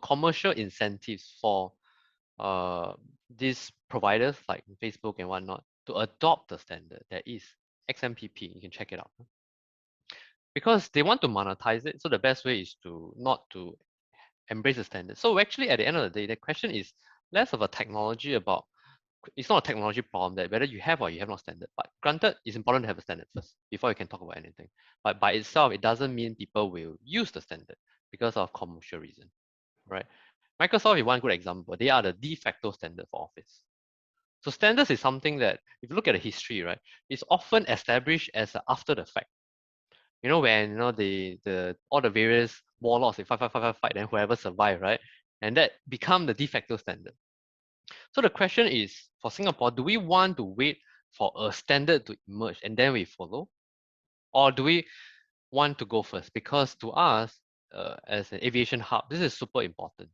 incentives for these providers like Facebook and whatnot to adopt the standard. There is XMPP. You can check it out. Because they want to monetize it, so the best way is not to embrace the standard. So actually, at the end of the day, the question is less of a technology about. It's not a technology problem that whether you have or you have not standard. But granted, it's important to have a standard first before you can talk about anything. But by itself, it doesn't mean people will use the standard because of commercial reason, right? Microsoft is one good example. They are the de facto standard for Office. So standards is something that, if you look at the history, right, it's often established as after the fact. You know, when you know all the various warlords they fight, then whoever survive, right, and that become the de facto standard. So the question is, for Singapore, do we want to wait for a standard to emerge and then we follow? Or do we want to go first? Because to us, as an aviation hub, this is super important.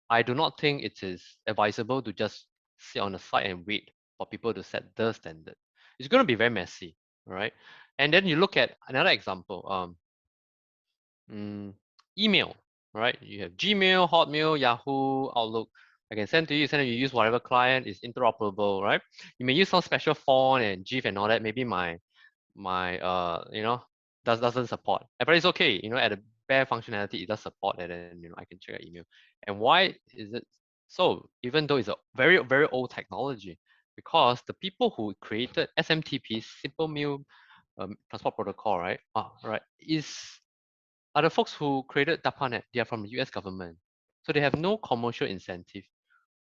I do not think it is advisable to just sit on the side and wait for people to set the standard. It's going to be very messy, right? And then you look at another example, email, right? You have Gmail, Hotmail, Yahoo, Outlook. I can send to you, you use whatever client is interoperable, right? You may use some special font and GIF and all that. Maybe my doesn't support. But it's okay, you know, at the bare functionality, it does support that, and I can check an email. And why is it so? Even though it's a very, very old technology, because the people who created SMTP, Simple Meal Transport Protocol, right? Are the folks who created DARPANET. They are from the US government. So they have no commercial incentive,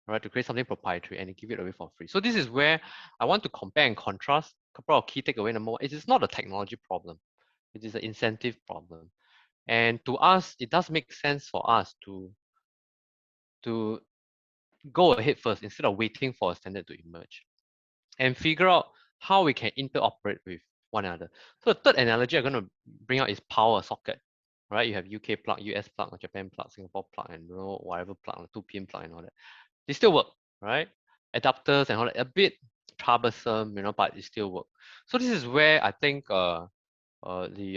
right, to create something proprietary and give it away for free. So this is where I want to compare and contrast a couple of key takeaways. Number one, it is not a technology problem. It is an incentive problem. And to us, it does make sense for us to go ahead first instead of waiting for a standard to emerge and figure out how we can interoperate with one another. So the third analogy I'm going to bring out is power socket, right? You have UK plug, US plug, or Japan plug, Singapore plug, and whatever plug, 2pin plug and all that. They still work, right? Adapters and all that, a bit troublesome, but it still work. So this is where I think the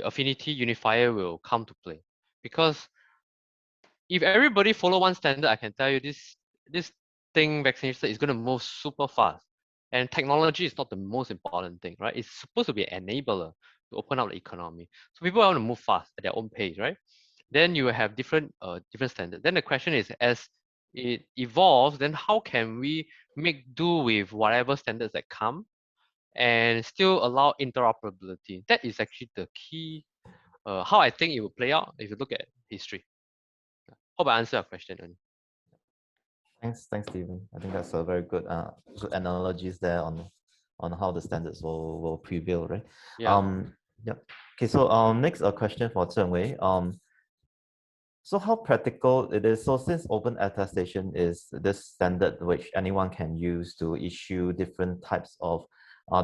Affinity unifier will come to play, because if everybody follow one standard, I can tell you this thing, vaccination, is going to move super fast. And technology is not the most important thing, right? It's supposed to be an enabler to open up the economy. So people want to move fast at their own pace, right? Then you have different standards. Then the question is, as it evolves, then how can we make do with whatever standards that come and still allow interoperability? That is actually the key, how I think it will play out if you look at history. Hope I answered your question, Ernie. Thanks, Stephen. I think that's a very good good analogies there on how the standards will prevail, right? Yeah. Yeah. Okay. So next a question for Zheng. So how practical it is? So since open attestation is this standard which anyone can use to issue different types of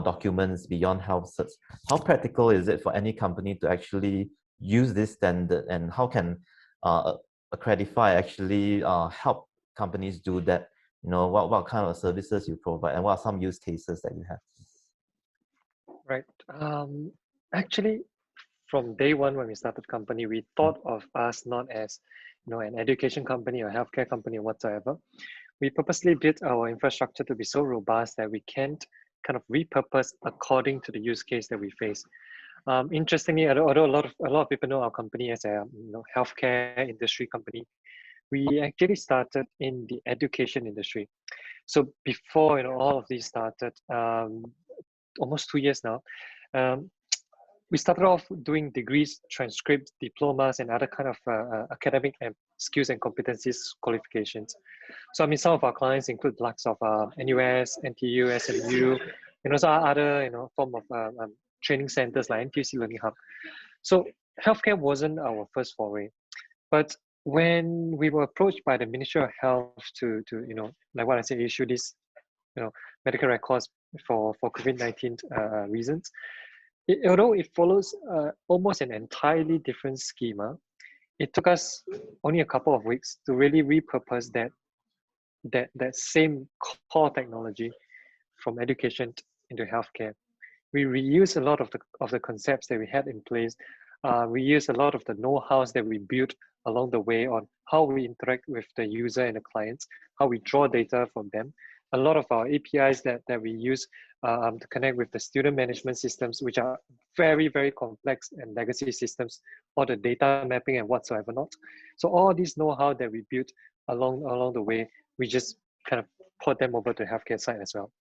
documents beyond HealthCerts, how practical is it for any company to actually use this standard, and how can Accredify actually help companies do that? What kind of services you provide, and what are some use cases that you have? Right. Actually, from day one when we started the company, we thought of us not as an education company or healthcare company or whatsoever. We purposely built our infrastructure to be so robust that we can't kind of repurpose according to the use case that we face. Interestingly, although a lot of people know our company as a healthcare industry company, we actually started in the education industry. So before all of these started, almost 2 years now, we started off doing degrees, transcripts, diplomas, and other kind of academic and skills and competencies qualifications. So I mean, some of our clients include likes of NUS, NTU, SMU, and also other form of training centers like NTUC Learning Hub. So healthcare wasn't our first foray, but when we were approached by the Ministry of Health to like what I said, issue these medical records for COVID-19 reasons, although it follows almost an entirely different schema, it took us only a couple of weeks to really repurpose that same core technology from education into healthcare. We reuse a lot of the concepts that we had in place. We use a lot of the know-hows that we built along the way on how we interact with the user and the clients, how we draw data from them. A lot of our APIs that we use to connect with the student management systems, which are very, very complex and legacy systems, or the data mapping and whatsoever not. So all these know-how that we built along the way, we just kind of put them over to the healthcare side as well.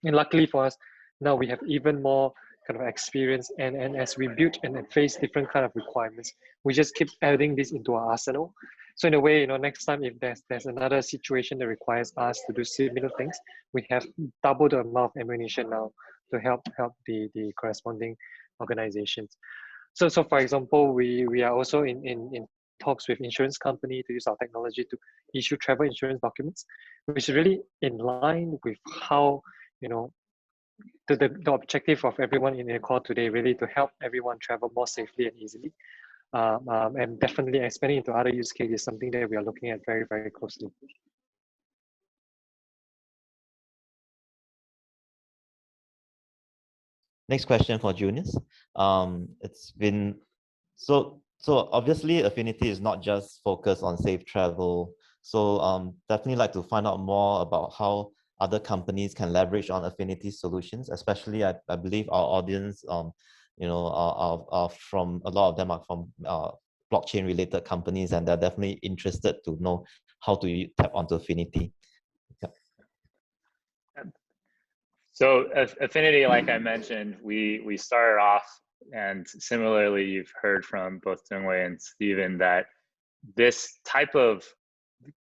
And luckily for us, now we have even more kind of experience, and as we build and face different kind of requirements, we just keep adding this into our arsenal. So in a way, next time if there's another situation that requires us to do similar things, we have double the amount of ammunition now to help the corresponding organizations. So for example, we are also in talks with insurance company to use our technology to issue travel insurance documents, which is really in line with how the objective of everyone in the call today, really to help everyone travel more safely and easily. And definitely expanding into other use cases is something that we are looking at very, very closely. Next question for Junius. It's been so obviously Affinity is not just focused on safe travel. So definitely like to find out more about how other companies can leverage on Affinity solutions, especially I believe our audience are from, a lot of them are from blockchain related companies, and they're definitely interested to know how to tap onto Affinidi. Yep. So Affinidi, like I mentioned, we started off, and similarly, you've heard from both Zheng and Steven that this type of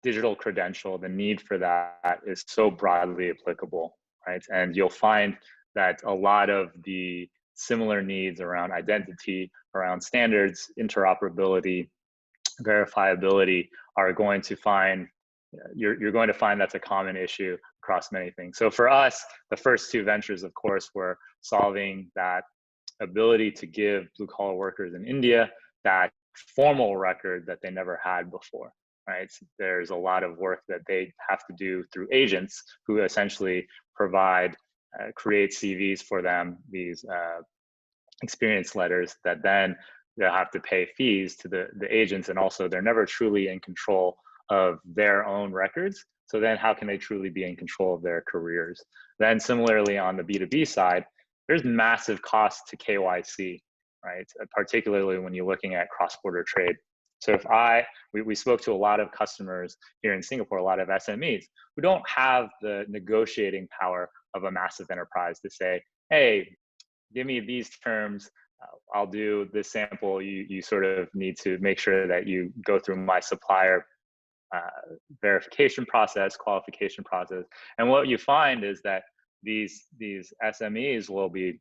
digital credential, the need for that is so broadly applicable, right? And you'll find that a lot of the similar needs around identity, around standards, interoperability, verifiability are going to find, you're going to find that's a common issue across many things. So for us, the first two ventures, of course, were solving that ability to give blue collar workers in India that formal record that they never had before, right? So there's a lot of work that they have to do through agents who essentially provide, create CVs for them, these experience letters that then they'll have to pay fees to the agents, and also they're never truly in control of their own records. So then how can they truly be in control of their careers? Then similarly on the B2B side, there's massive cost to KYC, right? Particularly when you're looking at cross-border trade. So if we spoke to a lot of customers here in Singapore, a lot of SMEs who don't have the negotiating power of a massive enterprise to say, hey, give me these terms, I'll do this sample. You sort of need to make sure that you go through my supplier verification process, qualification process. And what you find is that these SMEs will be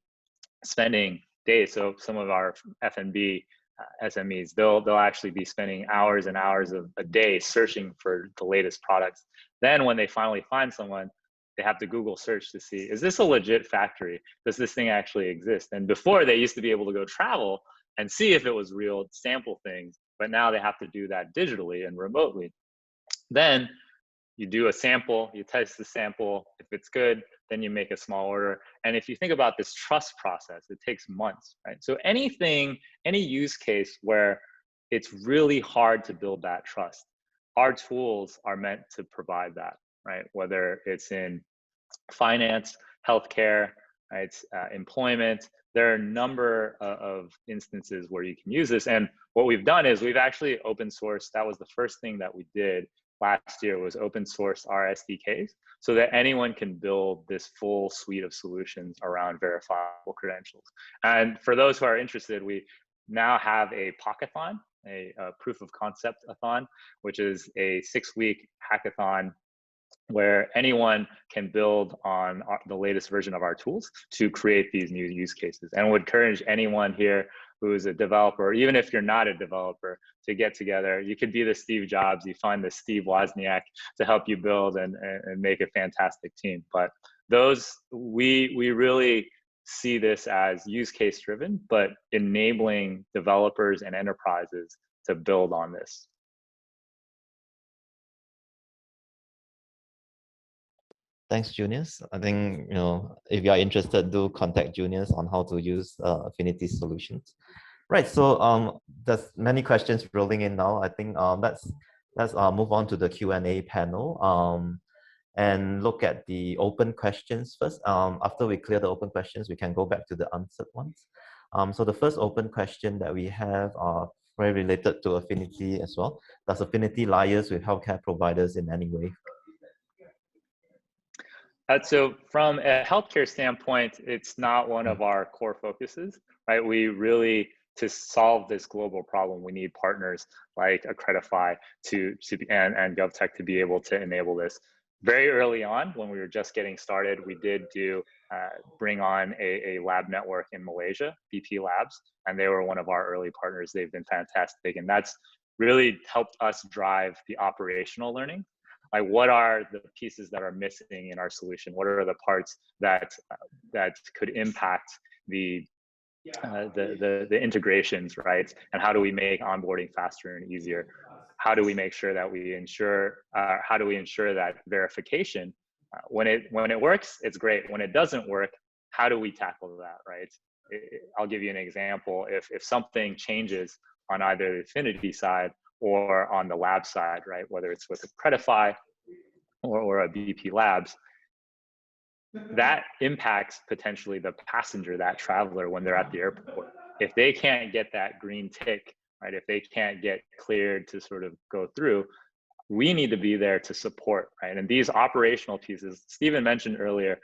spending days. So some of our F&B SMEs, they'll actually be spending hours and hours of a day searching for the latest products. Then when they finally find someone, they have to Google search to see, is this a legit factory? Does this thing actually exist? And before, they used to be able to go travel and see if it was real, sample things, but now they have to do that digitally and remotely. Then you do a sample, you test the sample. If it's good, then you make a small order. And if you think about this trust process, it takes months, right? So anything, any use case where it's really hard to build that trust, our tools are meant to provide that, right? Whether it's in finance, healthcare, right, employment, there are a number of instances where you can use this. And what we've done is we've actually open sourced, that was the first thing that we did last year, was open source our SDKs so that anyone can build this full suite of solutions around verifiable credentials. And for those who are interested, we now have a Pockathon, a proof of concept-a-thon, which is a 6-week hackathon where anyone can build on the latest version of our tools to create these new use cases. And would encourage anyone here who is a developer, or even if you're not a developer, to get together. You could be the Steve Jobs, you find the Steve Wozniak to help you build and make a fantastic team. But those, we really see this as use case driven, but enabling developers and enterprises to build on this. Thanks, Junius. I think, if you are interested, do contact Junius on how to use Affinidi solutions. Right. So there's many questions rolling in now. I think let's move on to the Q&A panel and look at the open questions first. After we clear the open questions, we can go back to the answered ones. So the first open question that we have are very related to Affinidi as well. Does Affinidi liaise with healthcare providers in any way? So from a healthcare standpoint, it's not one of our core focuses, right? We really, to solve this global problem, we need partners like Accredify and GovTech to be able to enable this. Very early on, when we were just getting started, we did bring on a lab network in Malaysia, BP Labs, and they were one of our early partners. They've been fantastic, and that's really helped us drive the operational learning. Like, what are the pieces that are missing in our solution? What are the parts that could impact the integrations, right? And how do we make onboarding faster and easier? How do we make sure that we ensure? How do we ensure that verification, when it works, it's great. When it doesn't work, how do we tackle that, right? I'll give you an example. If something changes on either the Affinidi side or on the lab side, right? Whether it's with Accredify or a BP Labs, that impacts potentially the passenger, that traveler, when they're at the airport. If they can't get that green tick, right? If they can't get cleared to sort of go through, we need to be there to support, right? And these operational pieces, Stephen mentioned earlier,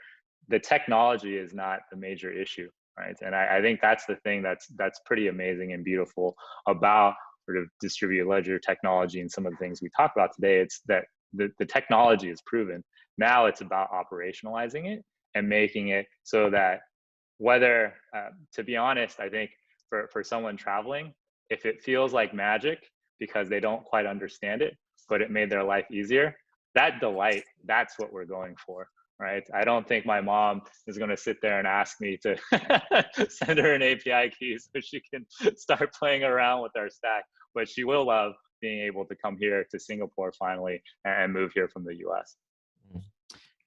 the technology is not the major issue, right? And I think that's the thing that's pretty amazing and beautiful about sort of distributed ledger technology and some of the things we talk about today. It's that the technology is proven. Now it's about operationalizing it and making it so that whether, to be honest, I think for someone traveling, if it feels like magic because they don't quite understand it, but it made their life easier, that delight, that's what we're going for, right? I don't think my mom is going to sit there and ask me to send her an API key so she can start playing around with our stack, but she will love being able to come here to Singapore finally and move here from the US.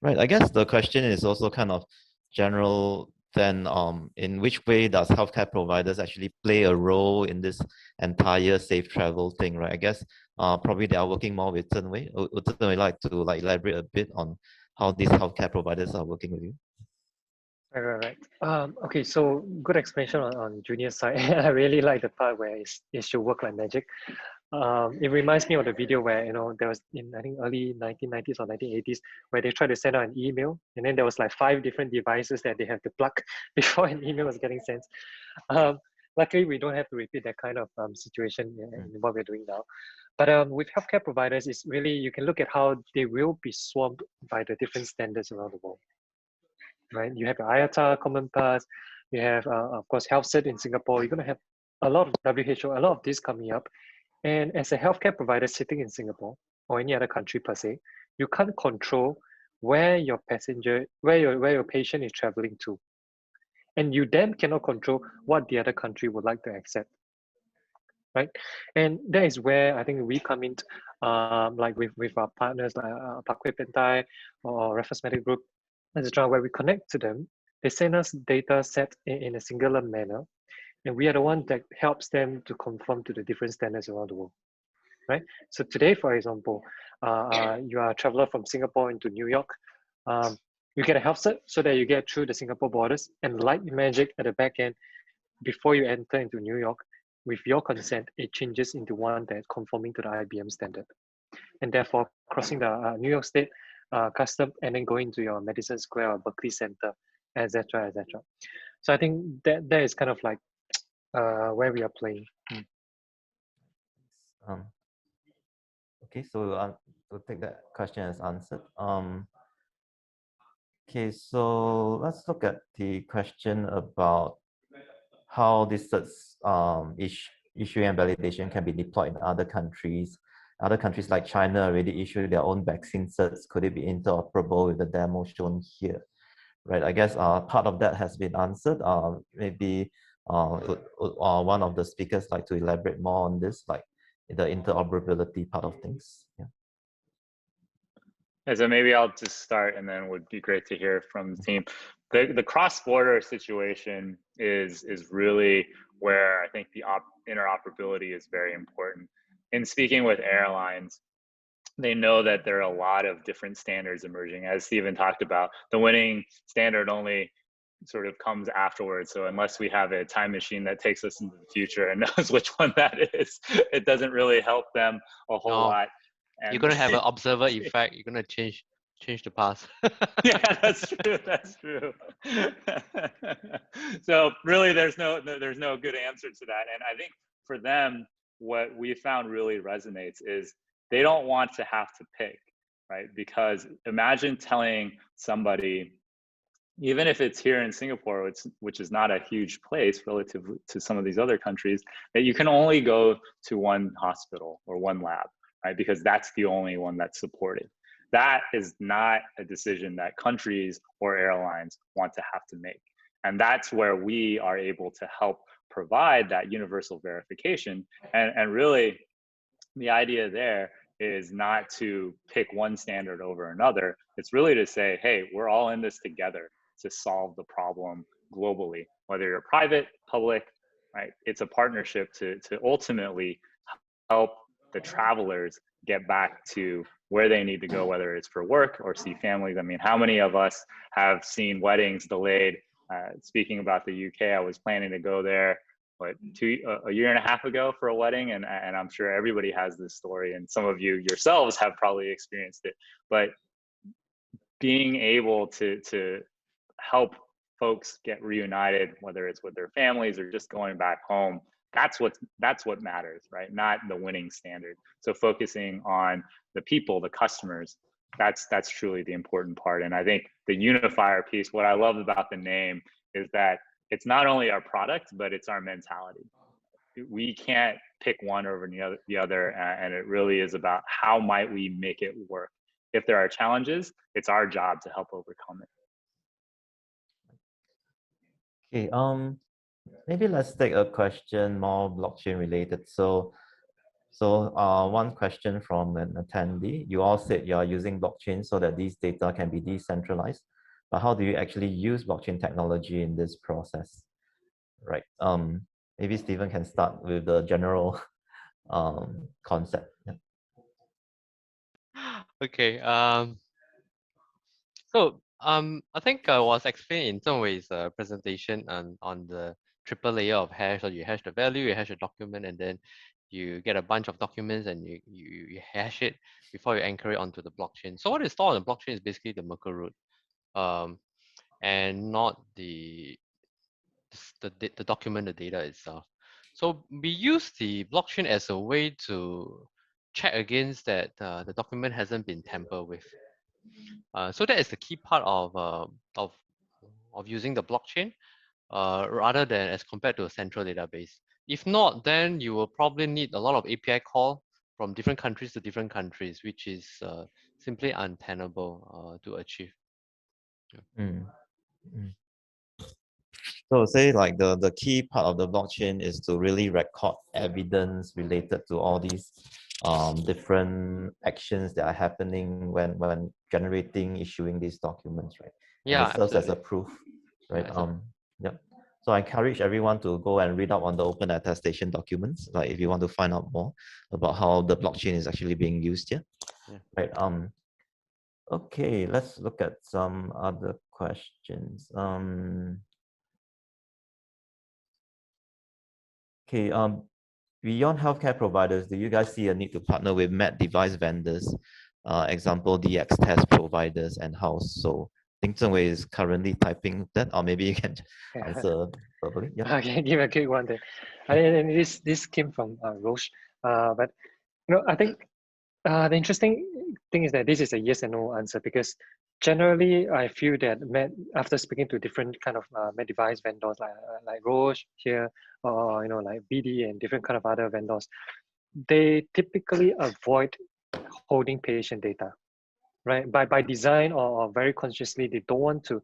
Right. I guess the question is also kind of general then, in which way does healthcare providers actually play a role in this entire safe travel thing, right? I guess probably they are working more with Zheng. Would Zheng like to elaborate a bit on how these healthcare providers are working with you? Right. Okay, so good explanation on Junius' side. I really like the part where it should work like magic. It reminds me of the video where, there was in, I think, early 1990s or 1980s, where they tried to send out an email, and then there was like 5 different devices that they have to plug before an email was getting sent. Luckily, we don't have to repeat that kind of situation in what we're doing now. But with healthcare providers, it's really, you can look at how they will be swamped by the different standards around the world. Right? You have IATA, Common Pass, you have, of course, HealthCert in Singapore. You're going to have a lot of WHO, a lot of this coming up. And as a healthcare provider sitting in Singapore or any other country per se, you can't control where your patient is traveling to. And you then cannot control what the other country would like to accept. Right? And that is where I think we come in, like with our partners like Parkway Pentai or Reference Medical Group, etc., where we connect to them. They send us data set in a singular manner, and we are the one that helps them to conform to the different standards around the world, right? So today, for example, you are a traveler from Singapore into New York. You get a health cert so that you get through the Singapore borders, and like magic at the back end, before you enter into New York, with your consent, it changes into one that's conforming to the IBM standard. And therefore, crossing the New York State custom and then going to your Madison Square or Berkeley Center, etc., etc. So I think that is kind of like where we are playing. Okay, so we'll take that question as answered. Okay, so let's look at the question about how this certs issue and validation can be deployed in other countries. Other countries like China already issue their own vaccine certs. Could it be interoperable with the demo shown here? Right, I guess part of that has been answered. Maybe one of the speakers like to elaborate more on this, like the interoperability part of things. Yeah. So maybe I'll just start, and then it would be great to hear from the team. The cross-border situation is really where I think the interoperability is very important. In speaking with airlines, they know that there are a lot of different standards emerging. As Stephen talked about, the winning standard only sort of comes afterwards. So unless we have a time machine that takes us into the future and knows which one that is, it doesn't really help them a whole lot. And you're gonna have an observer effect. You're gonna change the past. Yeah, that's true. That's true. So really, there's no good answer to that. And I think for them, what we found really resonates is they don't want to have to pick, right? Because imagine telling somebody, even if it's here in Singapore, which is not a huge place relative to some of these other countries, that you can only go to one hospital or one lab, right? Because that's the only one that's supported. That is not a decision that countries or airlines want to have to make. And that's where we are able to help provide that universal verification. And really, the idea there is not to pick one standard over another. It's really to say, hey, we're all in this together to solve the problem globally, whether you're private, public, right? It's a partnership to ultimately help the travelers get back to where they need to go, whether it's for work or see families. I mean, how many of us have seen weddings delayed? Speaking about the UK, I was planning to go there a year and a half ago for a wedding, and I'm sure everybody has this story, and some of you yourselves have probably experienced it. But being able to help folks get reunited, whether it's with their families or just going back home, that's what matters, right? Not the winning standard. So focusing on the people, the customers, that's truly the important part. And I think the unifier piece, what I love about the name is that it's not only our product, but it's our mentality. We can't pick one over the other, and it really is about how might we make it work. If there are challenges, it's our job to help overcome it. Okay, maybe let's take a question more blockchain related. So one question from an attendee. You all said you are using blockchain so that these data can be decentralized, but how do you actually use blockchain technology in this process? Right. Maybe Stephen can start with the general concept. Yeah. Okay. I think I was explaining in some ways presentation on the triple layer of hash. So you hash the value, you hash a document, and then you get a bunch of documents and you hash it before you anchor it onto the blockchain. So what is stored on the blockchain is basically the Merkle root, and not the document, the data itself. So we use the blockchain as a way to check against that the document hasn't been tampered with. So that is the key part of using the blockchain, rather than as compared to a central database. If not, then you will probably need a lot of API call from different countries to different countries, which is simply untenable to achieve. Yeah. So say like the key part of the blockchain is to really record evidence related to all these different actions that are happening when generating, issuing these documents, right? Yeah, and it serves as a absolutely. proof, right? Yeah, Yep. So I encourage everyone to go and read up on the open attestation documents, like if you want to find out more about how the blockchain is actually being used here. Yeah. Right. Okay, let's look at some other questions. Okay, beyond healthcare providers, do you guys see a need to partner with med device vendors, example DX test providers, and how? So I think Zheng is currently typing that, or maybe you can answer verbally. Yeah. I can give a quick one there. And this came from Roche, but I think the interesting thing is that this is a yes and no answer, because generally I feel that after speaking to different kind of med device vendors like Roche here, or like BD and different kind of other vendors, they typically avoid holding patient data, right? By design or very consciously, they don't want to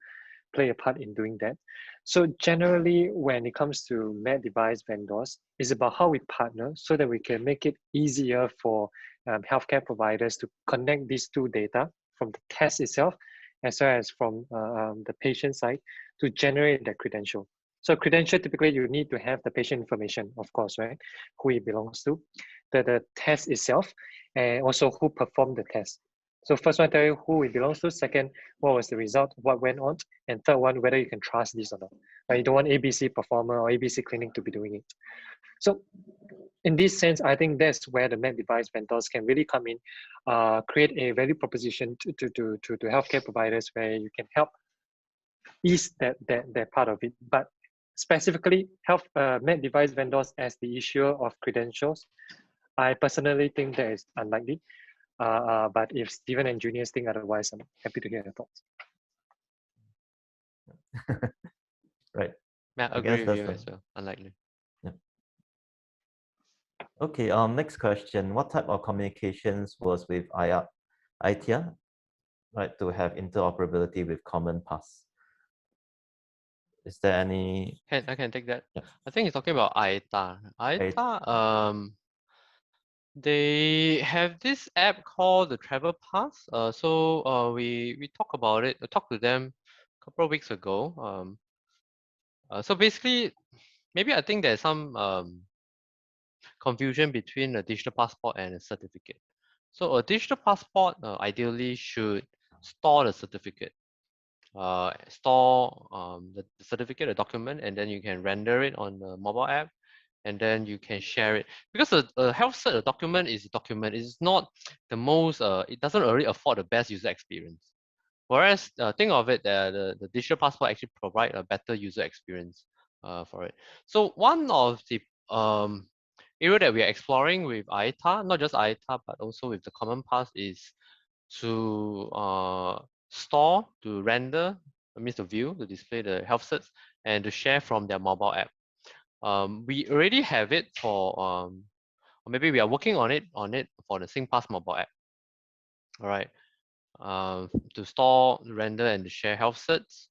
play a part in doing that. So generally, when it comes to med device vendors, it's about how we partner so that we can make it easier for healthcare providers to connect these two data from the test itself, as well as from the patient side, to generate that credential. So credential, typically you need to have the patient information, of course, right? Who it belongs to, the test itself, and also who performed the test. So first one, tell you who it belongs to. Second, what was the result, what went on. And third one, whether you can trust this or not. You don't want ABC performer or ABC clinic to be doing it. So in this sense, I think that's where the med device vendors can really come in, create a value proposition to healthcare providers where you can help ease that part of it. But specifically, med device vendors as the issuer of credentials, I personally think that is unlikely. But if Stephen and Junius think otherwise, I'm happy to hear your thoughts. Right. Yeah, I agree with you as well. Unlikely. Yeah. Okay. Next question. What type of communications was with ITIA, right, to have interoperability with Common Pass? Is there any? I can take that. Yeah. I think he's talking about ITA. ITA, they have this app called the Travel Pass. So we talked about it. I talked to them a couple of weeks ago. So basically, maybe I think there's some confusion between a digital passport and a certificate. So a digital passport ideally should store the certificate, store the certificate, a document, and then you can render it on the mobile app. and then you can share it. Because a health cert, a document is a document. It's not the most, it doesn't really afford the best user experience. Whereas think of it, the digital passport actually provide a better user experience for it. So one of the area that we are exploring with IATA, not just IATA, but also with the Common Pass, is to store, to render, that means to view, to display the health certs, and to share from their mobile app. We already have it for, or maybe we are working on it for the SingPass mobile app. All right, to store, render, and to share health certs.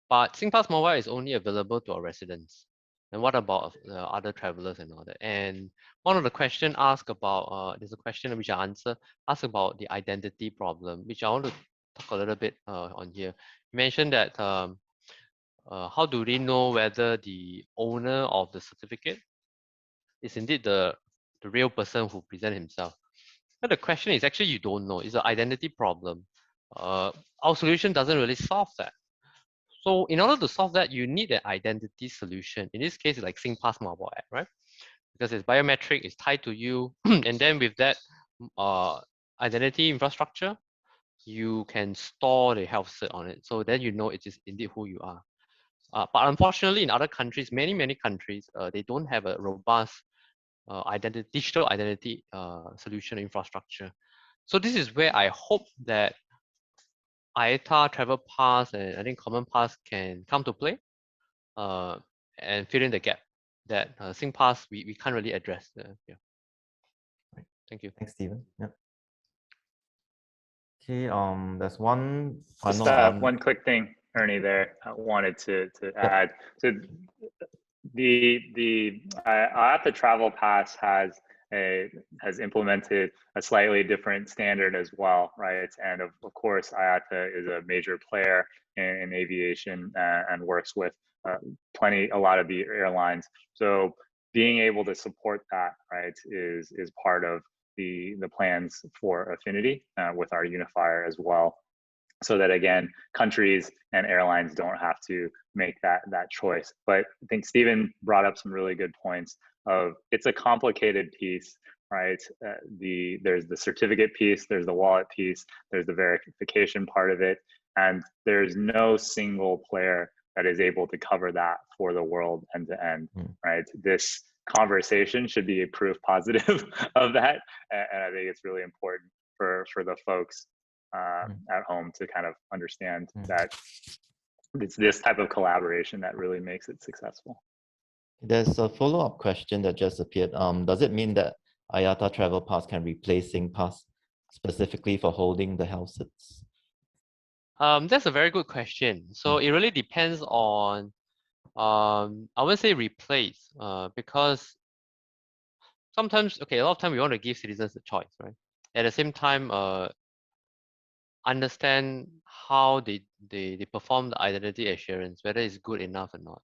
But SingPass mobile is only available to our residents. And what about other travelers and all that? And one of the questions asked about, there's a question which I answer, asked about the identity problem, which I want to talk a little bit on here. You mentioned that how do they know whether the owner of the certificate is indeed the real person who present himself? But the question is actually you don't know. It's an identity problem. Our solution doesn't really solve that. So in order to solve that, you need an identity solution. In this case, it's like SingPass mobile app, right? Because it's biometric, it's tied to you. And then with that identity infrastructure, you can store the health cert on it. So then you know it is indeed who you are. But unfortunately, in other countries, many countries, they don't have a robust digital identity solution infrastructure. So this is where I hope that IATA, Travel Pass, and I think Common Pass can come to play and fill in the gap that SingPass we can't really address. Yeah. Right. Thank you. Thanks, Stephen. Yeah. Okay. There's one Just final. one quick thing, Ernie. There, I wanted to add. So the IATA Travel Pass has implemented a slightly different standard as well, right? And of course, IATA is a major player in aviation and works with a lot of the airlines. So being able to support that, right, is part of the plans for Affinidi with our unifier as well. So that again, countries and airlines don't have to make that choice. But I think Stephen brought up some really good points of it's a complicated piece, right? There's the certificate piece, there's the wallet piece, there's the verification part of it, and there's no single player that is able to cover that for the world end to end, right? This conversation should be a proof positive of that, and I think it's really important for the folks at home to kind of understand that it's this type of collaboration that really makes it successful. There's a follow-up question that just appeared. Does it mean that IATA Travel Pass can replace SingPass specifically for holding the health certs? That's a very good question. So it really depends on, I wouldn't say replace, because sometimes, okay, a lot of time we want to give citizens a choice, right? At the same time, understand how they perform the identity assurance, whether it's good enough or not.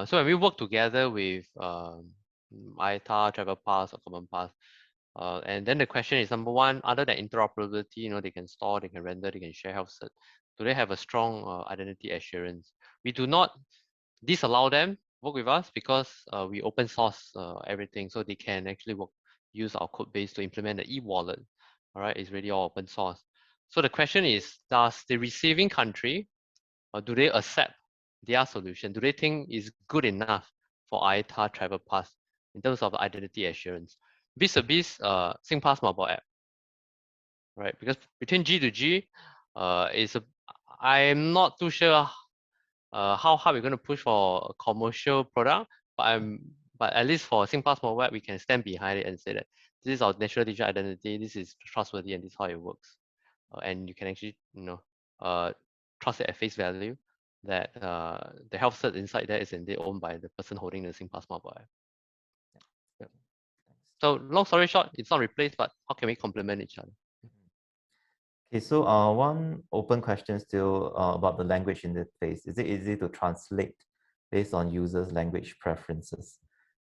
So when we work together with IATA, Travel Pass, or Common Pass, and then the question is, number one, other than interoperability, they can store, they can render, they can share health cert. Do they have a strong identity assurance? We do not disallow them work with us because we open source everything, so they can actually use our code base to implement the e-wallet. All right, it's really all open source. So the question is, does the receiving country, do they accept their solution? Do they think is good enough for IATA Travel Pass in terms of the identity assurance vis-a-vis SingPass mobile app, right? Because between G to G, I'm not too sure how hard we're going to push for a commercial product, but at least for SingPass mobile app, we can stand behind it and say that this is our natural digital identity, this is trustworthy, and this is how it works. And you can actually, trust it at face value that the health cert inside there is indeed owned by the person holding the SingPass mobile app. Yeah. So long story short, it's not replaced, but how can we complement each other? Okay, so one open question still about the language interface. Is it easy to translate based on users' language preferences?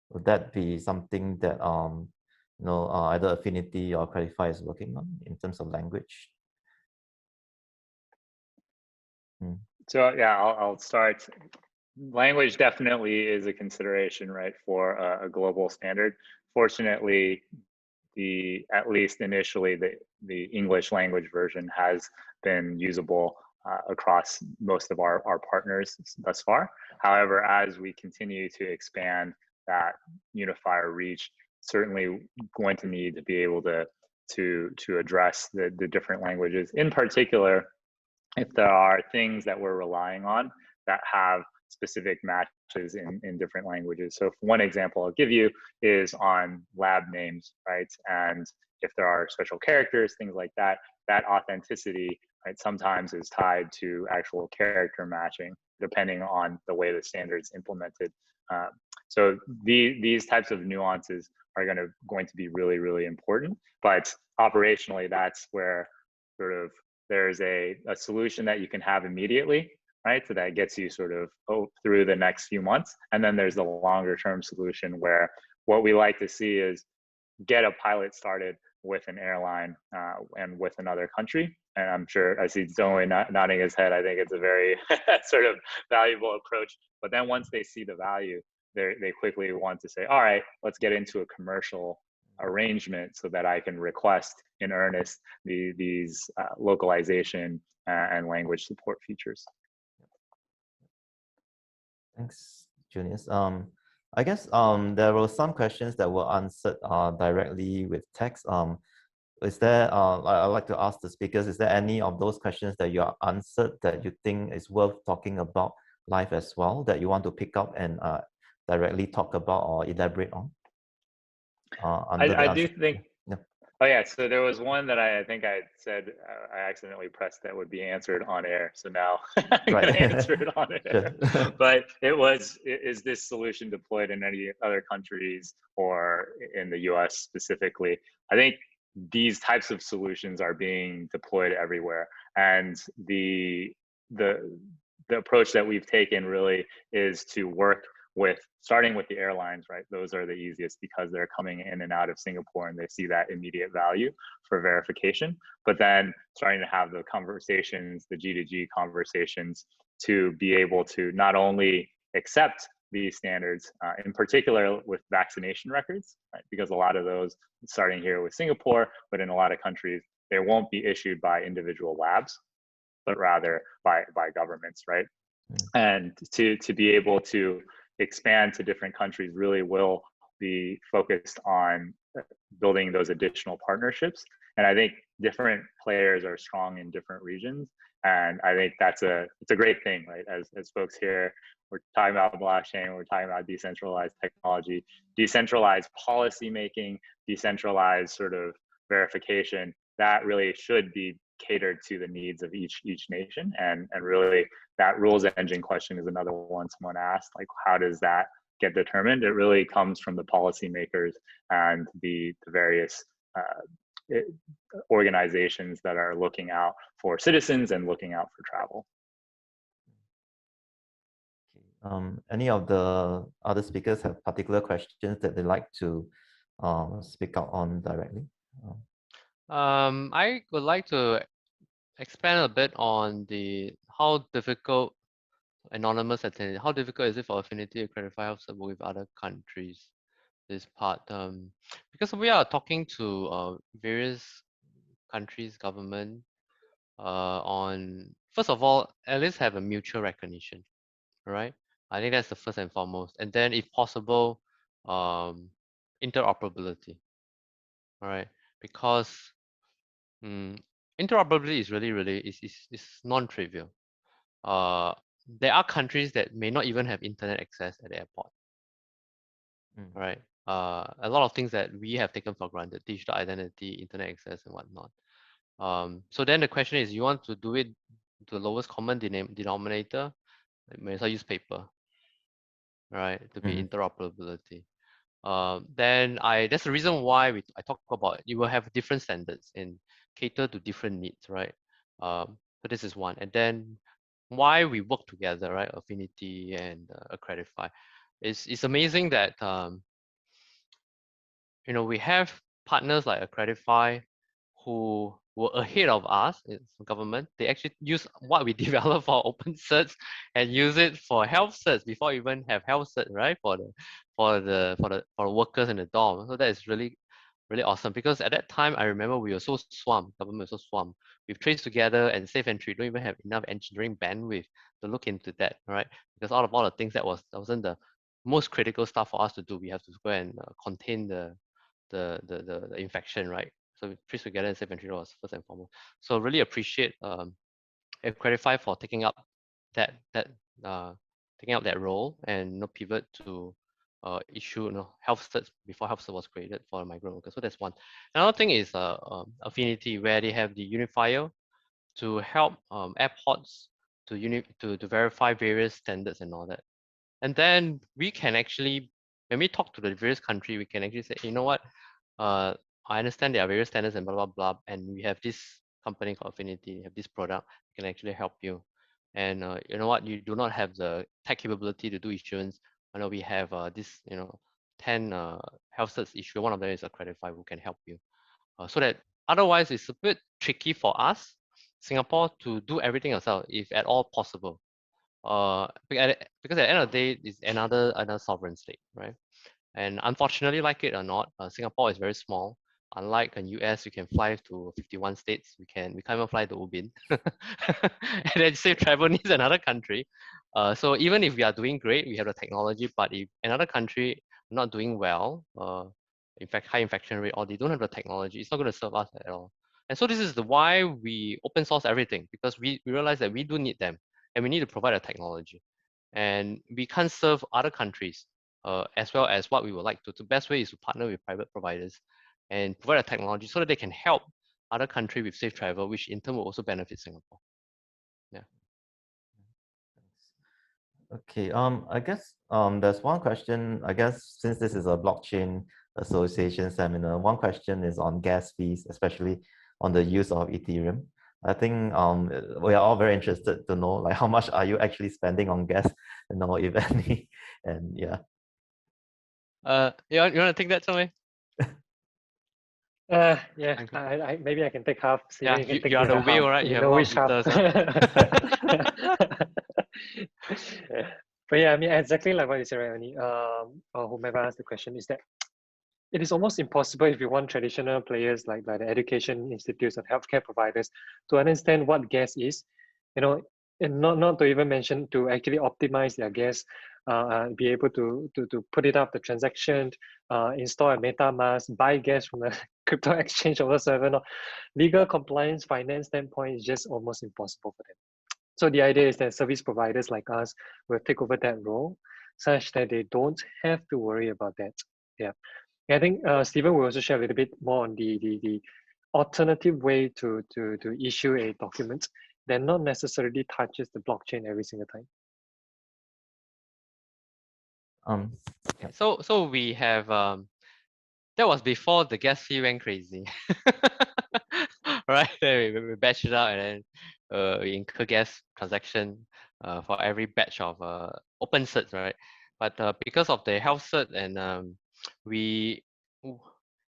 Would that be something that either Affinidi or Accredify is working on in terms of language? So yeah, I'll start. Language definitely is a consideration, right, for a global standard. Fortunately, at least initially, the English language version has been usable across most of our partners thus far. However, as we continue to expand that unifier reach, certainly going to need to be able to address the different languages. In particular, if there are things that we're relying on that have specific matches in different languages. So one example I'll give you is on lab names, right? And if there are special characters, things like that, that authenticity, right, sometimes is tied to actual character matching, depending on the way the standard's implemented. So these types of nuances are going to be really, really important. But operationally, that's where sort of there's a solution that you can have immediately, right? So that gets you sort of through the next few months. And then there's the longer term solution where what we like to see is get a pilot started with an airline and with another country. And I'm sure I see Zheng nodding his head. I think it's a very sort of valuable approach. But then once they see the value, they quickly want to say, all right, let's get into a commercial arrangement so that I can request in earnest these localization and language support features. Thanks, Junius. I guess there were some questions that were answered directly with text. Is there, I'd like to ask the speakers, is there any of those questions that you answered that you think is worth talking about live as well, that you want to pick up and directly talk about or elaborate on? I do think, yeah. Oh yeah, so there was one that I think I said I accidentally pressed that would be answered on air. So now I'm going to answer it on air. But it was, is this solution deployed in any other countries or in the US specifically? I think these types of solutions are being deployed everywhere. And the approach that we've taken really is to work with starting with the airlines, right? Those are the easiest because they're coming in and out of Singapore and they see that immediate value for verification. But then starting to have the conversations, the G2G conversations, to be able to not only accept these standards, in particular with vaccination records, right? Because a lot of those, starting here with Singapore, but in a lot of countries, they won't be issued by individual labs, but rather by governments, right? And to be able to expand to different countries really will be focused on building those additional partnerships. And I think different players are strong in different regions. And I think it's a great thing, right? As folks here, we're talking about blockchain, we're talking about decentralized technology, decentralized policy making, decentralized sort of verification. That really should be catered to the needs of each nation. And really that rules engine question is another one someone asked, like, how does that get determined? It really comes from the policymakers and the various organizations that are looking out for citizens and looking out for travel. Any of the other speakers have particular questions that they'd like to speak out on directly? I would like to expand a bit on how difficult anonymous attendance, how difficult is it for Affinidi, Accredify, HealthCerts work with other countries? This part, because we are talking to various countries, government, on, first of all, at least have a mutual recognition, right? I think that's the first and foremost. And then if possible, interoperability, all right? Because interoperability is really is non-trivial. There are countries that may not even have internet access at the airport, right? A lot of things that we have taken for granted, digital identity, internet access and whatnot. So then the question is, you want to do it to the lowest common denominator, you may as well use paper, right, to be interoperability. Then that's the reason why I talk about you will have different standards and cater to different needs, right? So this is one. And then why we work together, right? Affinidi and Accredify. It's amazing that we have partners like Accredify who were ahead of us, it's government. They actually use what we develop for open certs and use it for health certs before we even have health cert, right? For the workers in the dorm. So that is really awesome, because at that time I remember we were so swamped, government was so swamped. We've traced together and safe entry don't even have enough engineering bandwidth to look into that, right? Because out of all the things that wasn't the most critical stuff for us to do. We have to go and contain the infection, right? So we trace together and safe entry was first and foremost. So really appreciate Accredify for taking up that role and pivot to issue health certs before health cert was created for migrant workers. So that's one. Another thing is Affinidi, where they have the unifier to help airports to verify various standards and all that. And then we can actually, when we talk to the various countries, we can actually say, you know what, I understand there are various standards and blah, blah, blah, and we have this company called Affinidi, have this product, can actually help you. And you know what, you do not have the tech capability to do issuance. I know we have this, 10 health certs issue. One of them is Accredify, who can help you. So that otherwise it's a bit tricky for us, Singapore, to do everything ourselves, if at all possible. Because at the end of the day, it's another sovereign state, right? And unfortunately, like it or not, Singapore is very small. Unlike in US, you can fly to 51 states. We can't even fly to Ubin. And then safe travel needs another country. So even if we are doing great, we have the technology, but if another country not doing well, in fact, high infection rate, or they don't have the technology, it's not going to serve us at all. And so this is why we open source everything, because we realize that we do need them, and we need to provide a technology. And we can't serve other countries as well as what we would like to. The best way is to partner with private providers and provide a technology so that they can help other countries with safe travel, which in turn will also benefit Singapore. Yeah. Okay, I guess there's one question, I guess, since this is a blockchain association seminar, one question is on gas fees, especially on the use of Ethereum. I think we are all very interested to know, like, how much are you actually spending on gas, if any, and yeah. You want to take that, Zheng? Yeah, I maybe I can take half. Yeah, you can take you are the half. whale, right? You have a lot which of half. liters, But yeah, I mean, exactly like what you said, right, Ernie, or whomever asked the question, is that it is almost impossible if you want traditional players like the education institutes and healthcare providers to understand what gas is, and not to even mention to actually optimize their gas, be able to put it up the transaction, install a MetaMask, buy gas from the crypto exchange or whatsoever. Legal compliance, finance standpoint is just almost impossible for them. So the idea is that service providers like us will take over that role, such that they don't have to worry about that. Yeah. I think Stephen will also share a little bit more on the alternative way to issue a document that not necessarily touches the blockchain every single time. Yeah. So we have that was before the gas fee went crazy. Right? Then we batch it out, and then we incur gas transaction for every batch of open certs, right? But because of the health cert and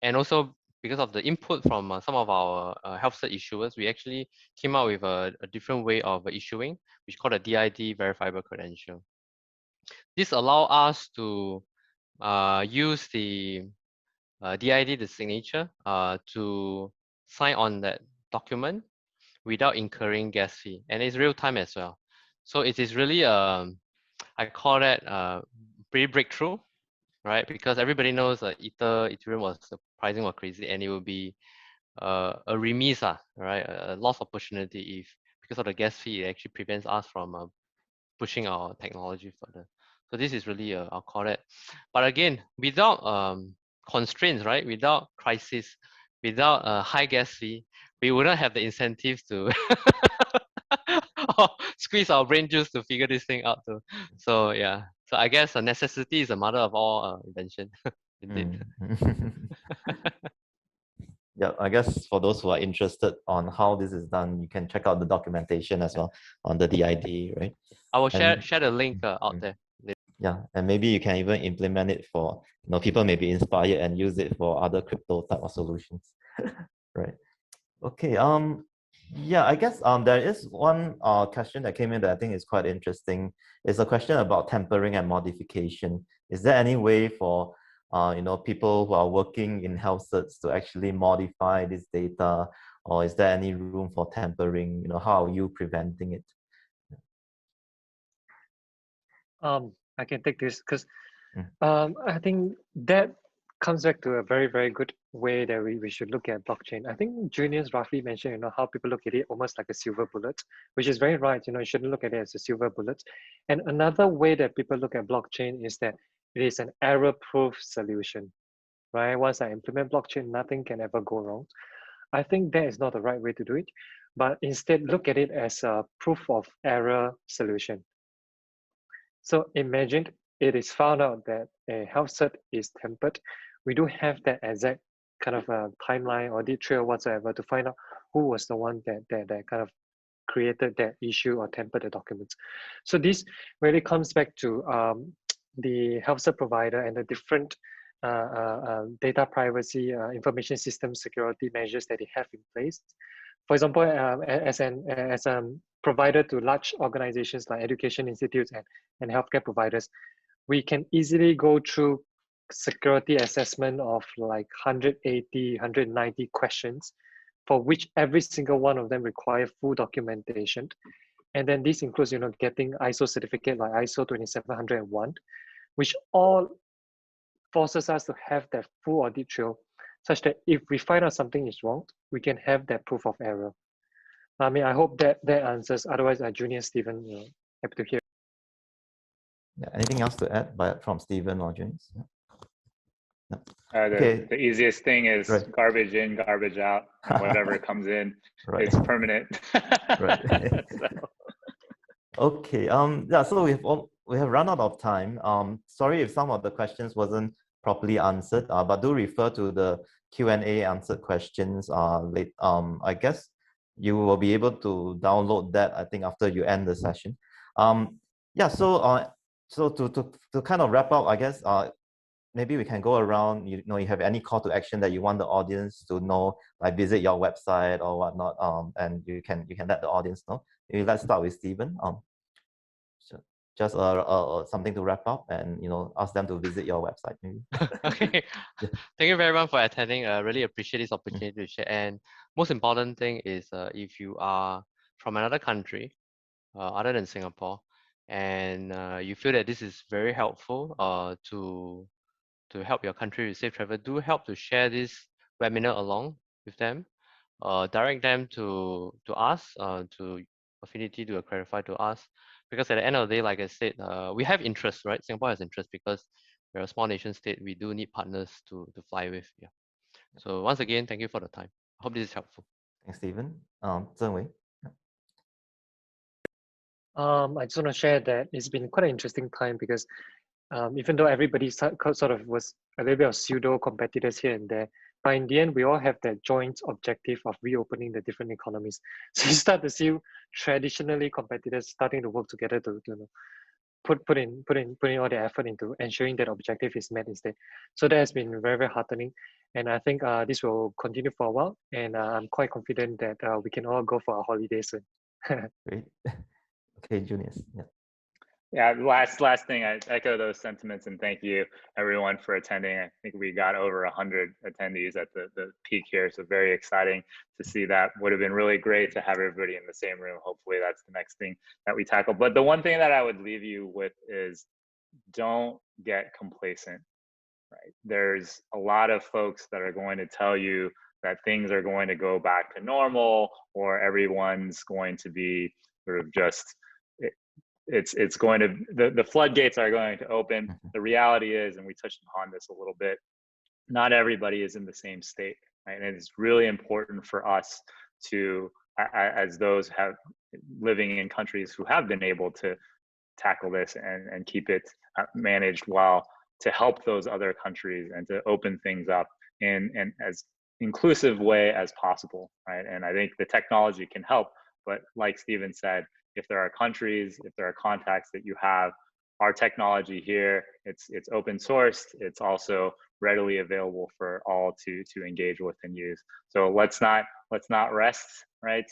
and also because of the input from some of our health cert issuers, we actually came out with a different way of issuing, which is called a DID verifiable credential. This allows us to use the DID, the signature, to sign on that document without incurring gas fee, and it's real time as well. So it is really, I call that pretty breakthrough, right? Because everybody knows Ethereum was the pricing was crazy, and it will be a remiss, right? A lost opportunity if because of the gas fee, it actually prevents us from pushing our technology further. So this is really, I'll call it. But again, without constraints, right? Without crisis, without a high gas fee, we wouldn't have the incentives to squeeze our brain juice to figure this thing out too. So yeah, so I guess necessity is the mother of all invention. Indeed. Yeah, I guess for those who are interested on how this is done, you can check out the documentation as well on the DID, right? I will share the link out there. Yeah, and maybe you can even implement it for, people may be inspired and use it for other crypto type of solutions, right? Okay. Yeah, I guess there is one question that came in that I think is quite interesting. It's a question about tempering and modification. Is there any way for people who are working in HealthCerts to actually modify this data, or is there any room for tempering? How are you preventing it? I can take this because Mm. I think that comes back to a very, very good way that we should look at blockchain. I think Junius roughly mentioned, how people look at it almost like a silver bullet, which is very right. You shouldn't look at it as a silver bullet. And another way that people look at blockchain is that it is an error-proof solution, right? Once I implement blockchain, nothing can ever go wrong. I think that is not the right way to do it, but instead look at it as a proof of error solution. So imagine it is found out that a health cert is tempered. We do have that exact kind of a timeline or the trail whatsoever to find out who was the one that kind of created that issue or tempered the documents. So this really comes back to the health cert provider and the different data privacy, information system security measures that they have in place. For example, as a provider to large organizations like education institutes and healthcare providers, we can easily go through security assessment of like 180, 190 questions, for which every single one of them require full documentation. And then this includes, getting ISO certificate like ISO 27001, which all forces us to have that full audit trail, such that if we find out something is wrong, we can have that proof of error. I mean, I hope that answers. Otherwise, Junior, Stephen, happy to hear. Yeah, anything else to add from Stephen or James? No. The easiest thing is right. Garbage in, garbage out, and whatever comes in, right. it's permanent. Right. So. Okay. Yeah. So we have run out of time. Sorry if some of the questions wasn't properly answered. But do refer to the Q&A answered questions. Late. I guess you will be able to download that, I think, after you end the session. Yeah. So to kind of wrap up, I guess maybe we can go around. You have any call to action that you want the audience to know, like visit your website or whatnot. And you can let the audience know. Maybe let's start with Stephen. So just something to wrap up, and ask them to visit your website maybe. Okay. Yeah. Thank you very much for attending. I really appreciate this opportunity to share. And most important thing is if you are from another country other than Singapore, and you feel that this is very helpful to help your country with safe travel, do help to share this webinar along with them. Direct them to us, to Affinidi, to Accredify, to us, because at the end of the day, like I said, we have interest, right? Singapore has interest because we're a small nation state. We do need partners to fly with. Yeah. So once again, thank you for the time. I hope this is helpful. Thanks, Stephen. Zheng. I just want to share that it's been quite an interesting time because even though everybody sort of was a little bit of pseudo competitors here and there, but in the end, we all have that joint objective of reopening the different economies. So you start to see traditionally competitors starting to work together to putting all the effort into ensuring that objective is met instead. So that has been very, very heartening. And I think this will continue for a while. And I'm quite confident that we can all go for a holiday soon. Great. Okay, Junius. Yeah. Yeah, last thing, I echo those sentiments, and thank you everyone for attending. I think we got over 100 attendees at the peak here, so very exciting to see that. Would have been really great to have everybody in the same room. Hopefully that's the next thing that we tackle. But the one thing that I would leave you with is don't get complacent, right? There's a lot of folks that are going to tell you that things are going to go back to normal, or everyone's going to be sort of just, it's going to, the floodgates are going to open. The reality is, and we touched upon this a little bit, not everybody is in the same state, right? And it's really important for us to, as those have living in countries who have been able to tackle this and keep it managed well, to help those other countries and to open things up in as inclusive way as possible, right? And I think the technology can help, but like Stephen said, if there are countries, if there are contacts that you have our technology here, it's open sourced. It's also readily available for all to engage with and use. So let's not rest, right?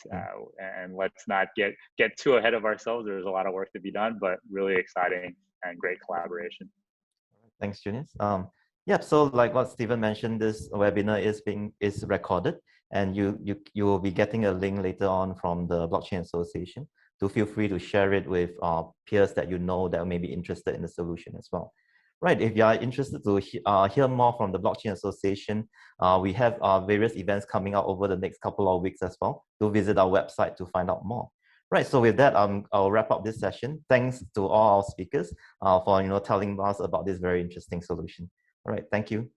And let's not get too ahead of ourselves. There's a lot of work to be done, but really exciting and great collaboration. Thanks, Junius. Yeah, so like what Stephen mentioned, this webinar is recorded, and you will be getting a link later on from the Blockchain Association. Do feel free to share it with peers that you know that may be interested in the solution as well. Right, if you are interested to hear more from the Blockchain Association, we have various events coming out over the next couple of weeks as well. Do visit our website to find out more. Right, so with that, I'll wrap up this session. Thanks to all our speakers for telling us about this very interesting solution. All right, thank you.